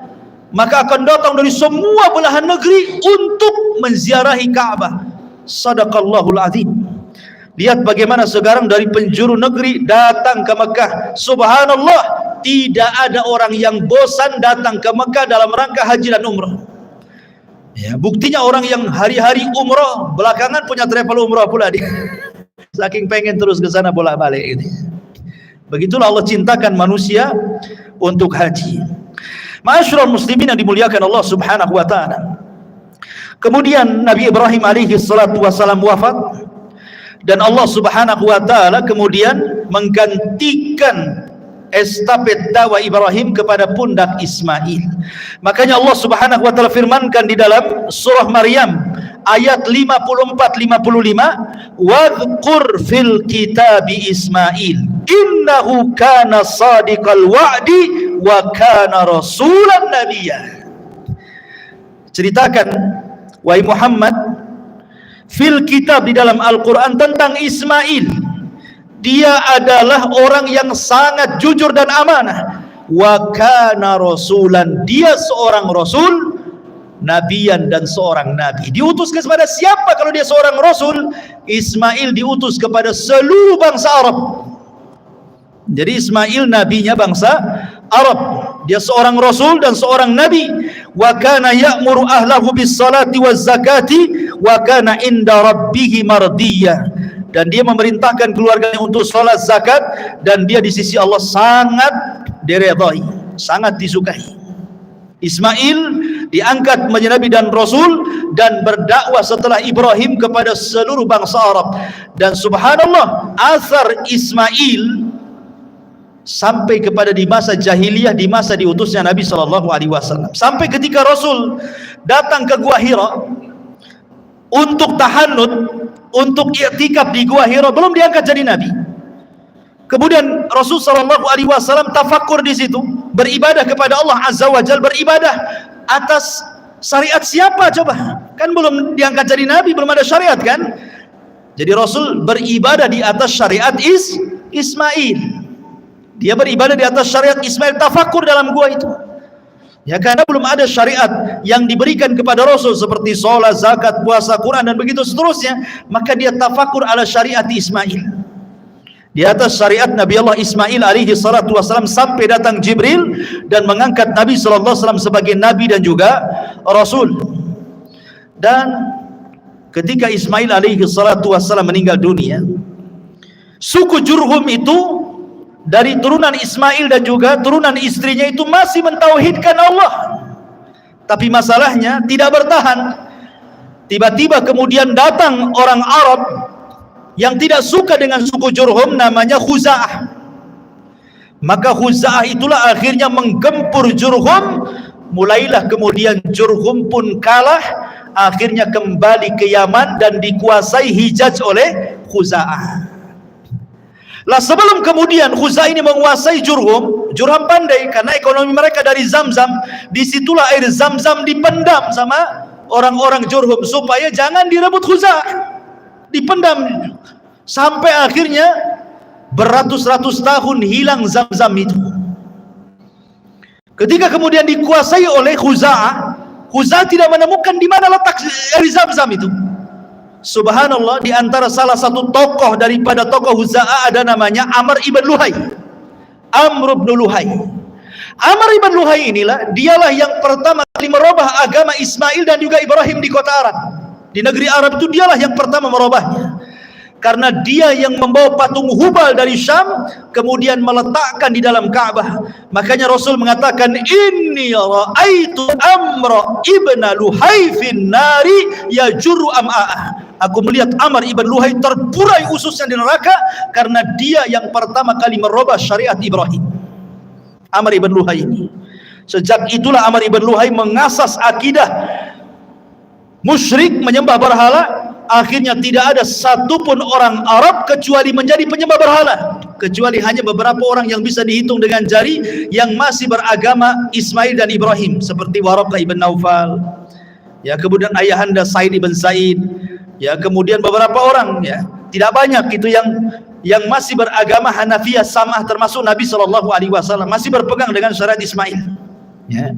Maka akan datang dari semua belahan negeri untuk menziarahi Ka'bah. Sadaqallahul azim. Lihat bagaimana sekarang dari penjuru negeri datang ke Mekah. Subhanallah, tidak ada orang yang bosan datang ke Mekah dalam rangka haji dan umrah. Ya, buktinya orang yang hari-hari umrah belakangan punya travel umrah pula dia. Saking pengen terus ke sana bolak-balik ini. Begitulah Allah cintakan manusia untuk haji. Ma'asyiral muslimin yang dimuliakan Allah Subhanahu wa taala. Kemudian Nabi Ibrahim alaihi salatu wasalam wafat, dan Allah Subhanahu wa taala kemudian menggantikan estafet dakwah Ibrahim kepada pundak Ismail. Makanya Allah Subhanahu wa taala firmankan di dalam surah Maryam ayat 54-55, wadhkur fil kitabi Ismail innahu kana sadiqal wa'di wa kana rasulan nabiyya. Ceritakan wahai Muhammad fil kitab, di dalam Al-Quran, tentang Ismail. Dia adalah orang yang sangat jujur dan amanah. wa kana rasulan, dia seorang rasul, nabiyan, dan seorang nabi. Diutus kepada siapa kalau dia seorang rasul? Ismail diutus kepada seluruh bangsa Arab. Jadi Ismail nabinya bangsa Arab, dia seorang rasul dan seorang nabi. Wa kana ya'muru ahlahu bis salati waz zakati wa kana inda rabbih mardiyah, dan dia memerintahkan keluarganya untuk salat, zakat, dan dia di sisi Allah sangat diridhai, sangat disukai. Ismail diangkat menjadi nabi dan rasul dan berdakwah setelah Ibrahim kepada seluruh bangsa Arab. Dan subhanallah, asar Ismail sampai kepada di masa jahiliyah, di masa diutusnya Nabi SAW, sampai ketika Rasul datang ke Gua Hira untuk tahannud, untuk i'tikaf di Gua Hira, belum diangkat jadi Nabi. Kemudian Rasul SAW tafakur di situ, beribadah kepada Allah Azza wa Jalla, beribadah atas syariat siapa coba? Kan belum diangkat jadi Nabi, belum ada syariat kan? Jadi Rasul beribadah di atas syariat Ismail. Dia beribadah di atas syariat Ismail, tafakur dalam gua itu. Ya, karena belum ada syariat yang diberikan kepada Rasul seperti sholat, zakat, puasa, Quran, dan begitu seterusnya. Maka dia tafakur ala syariat Ismail, di atas syariat Nabi Allah Ismail alaihi salatu wassalam, sampai datang Jibril dan mengangkat Nabi sallallahu alaihi wasallam sebagai Nabi dan juga Rasul. Dan ketika Ismail alaihi salatu wassalam meninggal dunia, suku Jurhum itu dari turunan Ismail dan juga turunan istrinya itu masih mentauhidkan Allah, tapi masalahnya tidak bertahan. Tiba-tiba kemudian datang orang Arab yang tidak suka dengan suku Jurhum, namanya Khuza'ah. Maka Khuza'ah itulah akhirnya menggempur Jurhum. Mulailah kemudian Jurhum pun kalah, akhirnya kembali ke Yaman dan dikuasai Hijaz oleh Khuza'ah. Lah sebelum kemudian Khuza'ah ini menguasai Jurhum pandai karena ekonomi mereka dari Zamzam. Disitulah air Zamzam dipendam sama orang-orang Jurhum supaya jangan direbut Khuza'ah, dipendam sampai akhirnya beratus-ratus tahun hilang Zamzam itu. Ketika kemudian dikuasai oleh Khuza'ah tidak menemukan di mana letak air Zamzam itu. Subhanallah, di antara salah satu tokoh daripada tokoh Khuza'ah ada namanya Amr ibn Luhai. Amr ibn Luhai. Amr ibn Luhai inilah, dialah yang pertama kali merubah agama Ismail dan juga Ibrahim di kota Arab. Di negeri Arab itu dialah yang pertama merubahnya. Karena dia yang membawa patung Hubal dari Syam kemudian meletakkan di dalam Ka'bah. Makanya Rasul mengatakan, inni ra'aitu Amr ibn Luhai fin nari yajurru am'a'ah. Aku melihat Amr ibn Luhai terburai ususnya di neraka karena dia yang pertama kali merubah syariat Ibrahim. Amr ibn Luhai ini. Sejak itulah Amr ibn Luhai mengasas akidah musyrik, menyembah berhala. Akhirnya tidak ada satupun orang Arab kecuali menjadi penyembah berhala, kecuali hanya beberapa orang yang bisa dihitung dengan jari yang masih beragama Ismail dan Ibrahim, seperti Waraqah ibn Naufal, ya, kemudian ayahanda Said ibn Zaid, ya, kemudian beberapa orang, ya, tidak banyak itu yang masih beragama Hanafiyah Sam'ah, termasuk Nabi SAW masih berpegang dengan syariat Ismail, ya.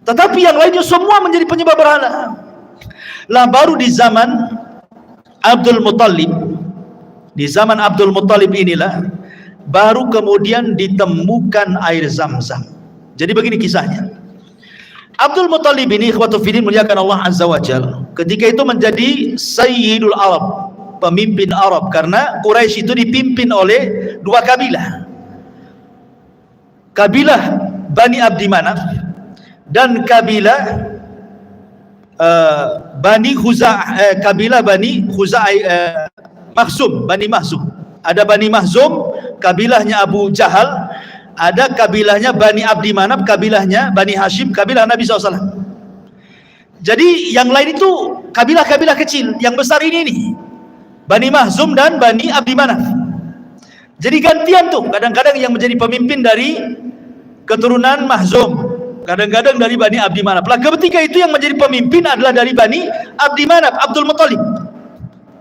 Tetapi yang lainnya semua menjadi penyembah berhala. Lah baru di zaman Abdul Muttalib, di zaman Abdul Muttalib inilah baru kemudian ditemukan air Zamzam. Jadi begini kisahnya. Abdul Muttalib ini, ikhwatu fiddin, muliakan Allah Azza wa Jalla, ketika itu menjadi Sayyidul Arab, pemimpin Arab, karena Quraisy itu dipimpin oleh dua kabilah. Kabilah Bani Abdi Manaf dan kabilah Bani Khuza'ah, kabilah Bani Khuza'ah, Makhzum, Bani Makhzum. Ada Bani Makhzum, kabilahnya Abu Jahal. Ada kabilahnya Bani Abdi Manaf, kabilahnya Bani Hashim, kabilah Nabi SAW. Jadi yang lain itu kabilah-kabilah kecil. Yang besar ini nih, Bani Makhzum dan Bani Abdi Manaf. Jadi gantian tuh, kadang-kadang yang menjadi pemimpin dari keturunan Makhzum, kadang-kadang dari Bani Abdi Manaf. Lah ketika itu yang menjadi pemimpin adalah dari Bani Abdi Manaf, Abdul Muttalib.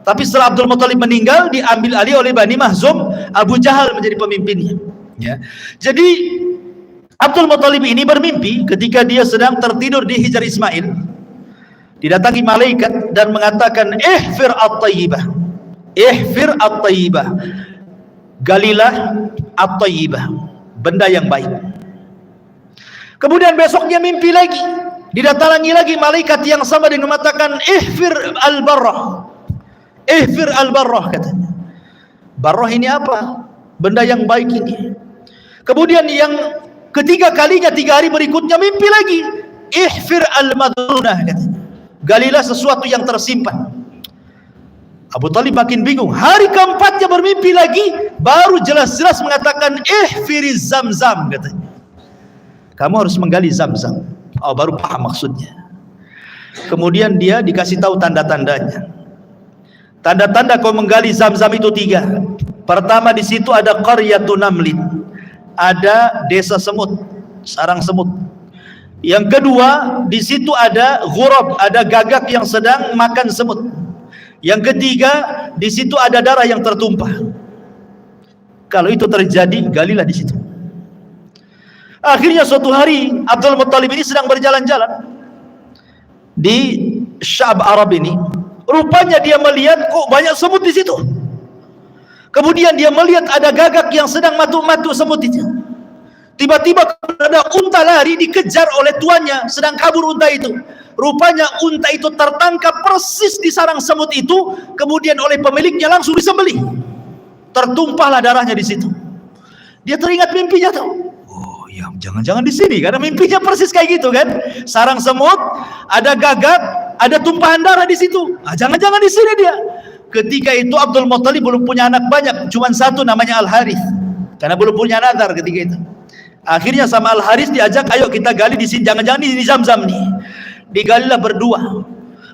Tapi setelah Abdul Muttalib meninggal, diambil alih oleh Bani Makhzum, Abu Jahal menjadi pemimpinnya, ya. Jadi Abdul Muttalib ini bermimpi ketika dia sedang tertidur di Hijr Ismail, didatangi malaikat dan mengatakan, ihfir at-tayyibah, ihfir at-tayyibah, galilah at-tayyibah, benda yang baik. Kemudian besoknya mimpi lagi, didatangi lagi malaikat yang sama dengan mengatakan, ihfir al-barrah, ihfir al-barrah, katanya. Barrah ini apa? Benda yang baik ini. Kemudian yang ketiga kalinya, 3 hari berikutnya mimpi lagi, ihfir al-madrunah, katanya. Galilah sesuatu yang tersimpan. Abu Talib makin bingung. Hari keempatnya bermimpi lagi, baru jelas-jelas mengatakan, ihfiriz Zamzam, katanya. Kamu harus menggali Zamzam. Oh, baru paham maksudnya. Kemudian dia dikasih tahu tanda-tandanya. Tanda-tanda kau menggali Zamzam itu 3. Pertama, di situ ada qaryatun namlin, ada desa semut, sarang semut. Yang kedua, di situ ada ghurab, ada gagak yang sedang makan semut. Yang ketiga, di situ ada darah yang tertumpah. Kalau itu terjadi, galilah di situ. Akhirnya suatu hari Abdul Muttalib ini sedang berjalan-jalan di Sya'b Arab ini. Rupanya dia melihat kok banyak semut di situ. Kemudian dia melihat ada gagak yang sedang matuk-matuk semut itu. Tiba-tiba ada unta lari dikejar oleh tuannya, sedang kabur unta itu. Rupanya unta itu tertangkap persis di sarang semut itu, kemudian oleh pemiliknya langsung disembelih. Tertumpahlah darahnya di situ. Dia teringat mimpinya tuh. Oh ya, jangan-jangan di sini, karena mimpinya persis kayak gitu kan. Sarang semut, ada gagak, ada tumpahan darah di situ. Ah, jangan-jangan di sini dia. Ketika itu Abdul Muttalib belum punya anak banyak, cuma satu namanya Al-Harith, karena belum punya nazar ketika itu. Akhirnya sama Al-Harith diajak, ayo kita gali di sini, jangan-jangan di Zamzam nih. Digalilah berdua.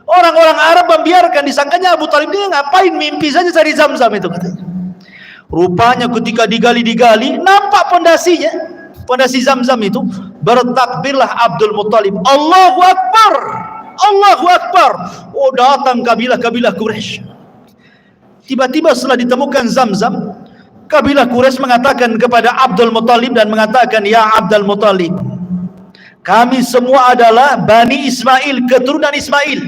Orang-orang Arab membiarkan, disangkanya Abu Talib dia ngapain mimpi saja cari Zamzam itu, katanya. Rupanya ketika digali-digali, nampak pondasinya, pondasi Zamzam itu. Bertakbirlah Abdul Muttalib, Allahu Akbar, Allahu Akbar. Oh, datang kabilah-kabilah Quraisy. Tiba-tiba setelah ditemukan Zamzam, kabilah Quraisy mengatakan kepada Abdul Muttalib dan mengatakan, ya Abdul Muttalib, kami semua adalah Bani Ismail, keturunan Ismail.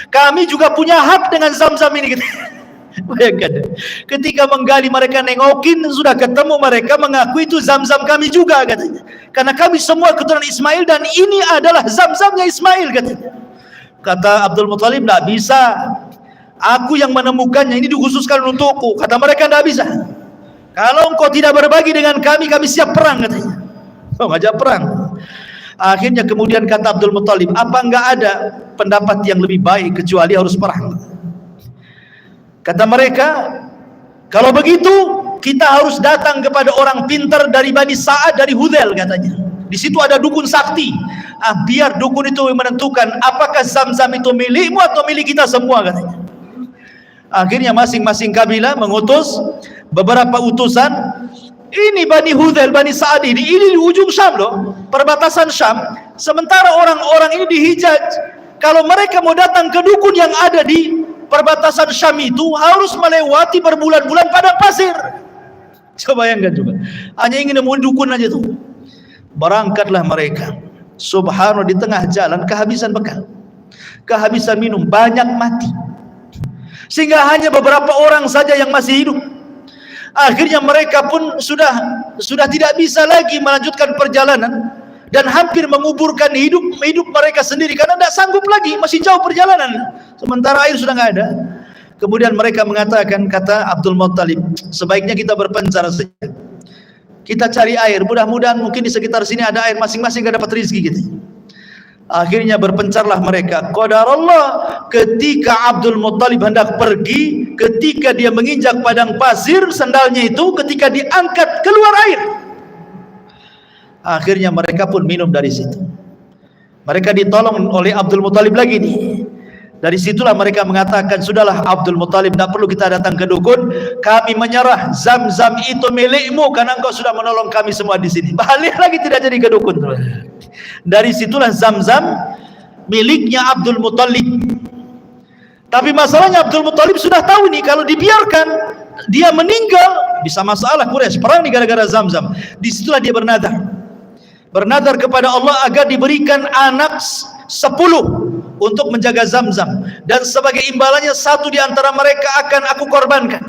Kami juga punya hak dengan Zamzam ini. Bayangkan, ketika menggali mereka nengokin, sudah ketemu, mereka mengaku itu Zamzam kami juga, katanya. Karena kami semua keturunan Ismail dan ini adalah Zamzamnya Ismail, katanya. Kata Abdul Muttalib, tidak bisa. Aku yang menemukannya, ini dikhususkan untukku. Kata mereka, tidak bisa. Kalau engkau tidak berbagi dengan kami, kami siap perang, katanya. Oh, ngajak perang. Akhirnya kemudian kata Abdul Muttalib, apa enggak ada pendapat yang lebih baik kecuali harus perang? Kata mereka, kalau begitu kita harus datang kepada orang pintar dari Bani Sa'ad, dari Hudzail, katanya. Di situ ada dukun sakti. Biar dukun itu menentukan apakah Zamzam itu milikmu atau milik kita semua, katanya. Akhirnya masing-masing kabilah mengutus beberapa utusan. Ini Bani Hudzail, Bani Sa'ad ini di ujung Syam loh, perbatasan Syam. Sementara orang-orang ini di Hijaz. Kalau mereka mau datang ke dukun yang ada di perbatasan Syam itu, harus melewati berbulan-bulan padang pasir. Coba bayangkan juga. Hanya ingin nemuin dukun aja tuh. Berangkatlah mereka. Subhanallah, di tengah jalan kehabisan bekal, kehabisan minum, banyak mati. Sehingga hanya beberapa orang saja yang masih hidup. Akhirnya mereka pun sudah tidak bisa lagi melanjutkan perjalanan dan hampir menguburkan hidup mereka sendiri karena tidak sanggup lagi, masih jauh perjalanan. Sementara air sudah nggak ada. Kemudian mereka mengatakan, kata Abdul Muttalib, sebaiknya kita berpencar saja. Kita cari air, mudah-mudahan mungkin di sekitar sini ada air, masing-masing gak dapat rezeki gitu. Akhirnya berpencarlah mereka. Qadarullah, ketika Abdul Muttalib hendak pergi, ketika dia menginjak padang pasir, sandalnya itu ketika diangkat keluar air. Akhirnya mereka pun minum dari situ. Mereka ditolong oleh Abdul Muttalib lagi nih. Dari situlah mereka mengatakan, sudahlah Abdul Muttalib, tidak perlu kita datang ke dukun, kami menyerah, Zamzam itu milikmu karena engkau sudah menolong kami semua di sini. Balik lagi, tidak jadi ke dukun. Dari situlah Zamzam miliknya Abdul Muttalib. Tapi masalahnya Abdul Muttalib sudah tahu nih, kalau dibiarkan dia meninggal bisa masalah Quraisy, perang nih gara-gara Zamzam. Disitulah dia bernadar. bernadar kepada Allah agar diberikan anak 10 untuk menjaga Zamzam, dan sebagai imbalannya 1 di antara mereka akan aku korbankan.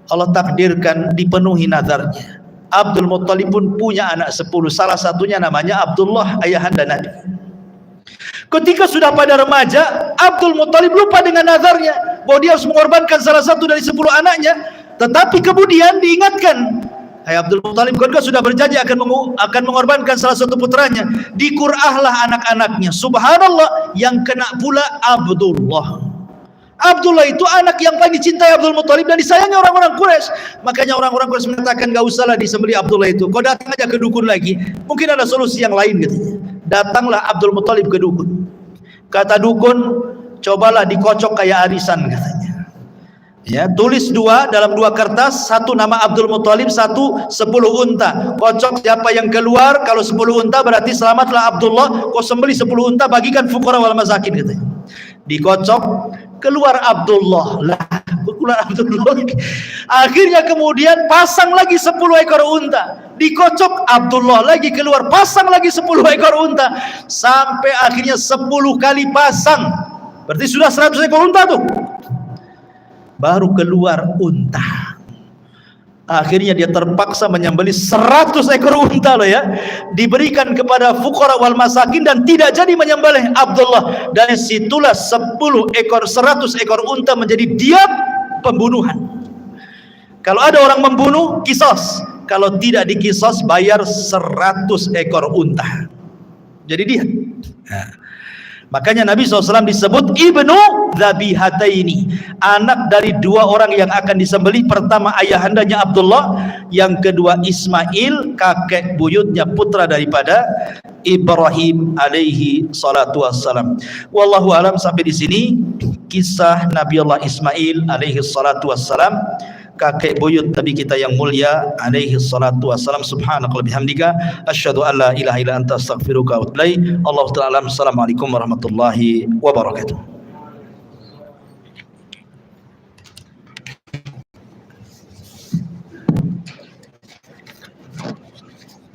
Allah takdirkan dipenuhi nadarnya. Abdul Muttalib pun punya anak 10, salah satunya namanya Abdullah, ayahanda Nabi. Ketika sudah pada remaja, Abdul Muttalib lupa dengan nadarnya bahwa dia harus mengorbankan salah satu dari 10 anaknya. Tetapi kemudian diingatkan, hai Abdul Muttalib, kau sudah berjanji akan mengorbankan salah satu putranya. Dikurahlah anak-anaknya. Subhanallah, yang kena pula Abdullah. Abdullah itu anak yang paling dicintai Abdul Muttalib dan disayangi orang-orang Quraisy. Makanya orang-orang Quraisy mengatakan, gak usahlah disembelih Abdullah itu, kau datang aja ke dukun lagi, mungkin ada solusi yang lain katanya. Datanglah Abdul Muttalib ke dukun. Kata dukun, cobalah dikocok kayak arisan katanya. Ya, tulis 2 dalam 2 kertas, 1 nama Abdul Muttalib, 1 10 unta. Kocok siapa yang keluar, kalau 10 unta berarti selamatlah Abdullah. Kau sembelih 10 unta, bagikan fuqara wal masakin katanya. Dikocok, keluar Abdullah. Lah, keluar Abdullah. Akhirnya kemudian pasang lagi 10 ekor unta. Dikocok, Abdullah lagi keluar, pasang lagi 10 ekor unta. Sampai akhirnya 10 kali pasang. Berarti sudah 100 ekor unta tuh. Baru keluar unta. Akhirnya dia terpaksa menyembelih 100 ekor unta loh ya. Diberikan kepada fuqara wal masakin dan tidak jadi menyembelih Abdullah. Dari situlah 100 ekor unta menjadi diat pembunuhan. Kalau ada orang membunuh, kisos. Kalau tidak dikisos, bayar 100 ekor unta. Jadi diat. Nah, makanya Nabi SAW disebut Ibnu Dzabihataini, anak dari 2 orang yang akan disembelih. Pertama ayahandanya Abdullah, yang kedua Ismail, kakek buyutnya, putra daripada Ibrahim alaihi salatu wassalam. Wallahu alam. Sampai di sini kisah Nabiullah Ismail alaihi salatu wassalam, kakek buyut Nabi kita yang mulia alaihi salatu wassalam. Subhanakallahumma bihamdika asyhadu an la ilaha illa anta astaghfiruka wa atubu ilaik. Allahu ta'ala. Assalamualaikum warahmatullahi wabarakatuh.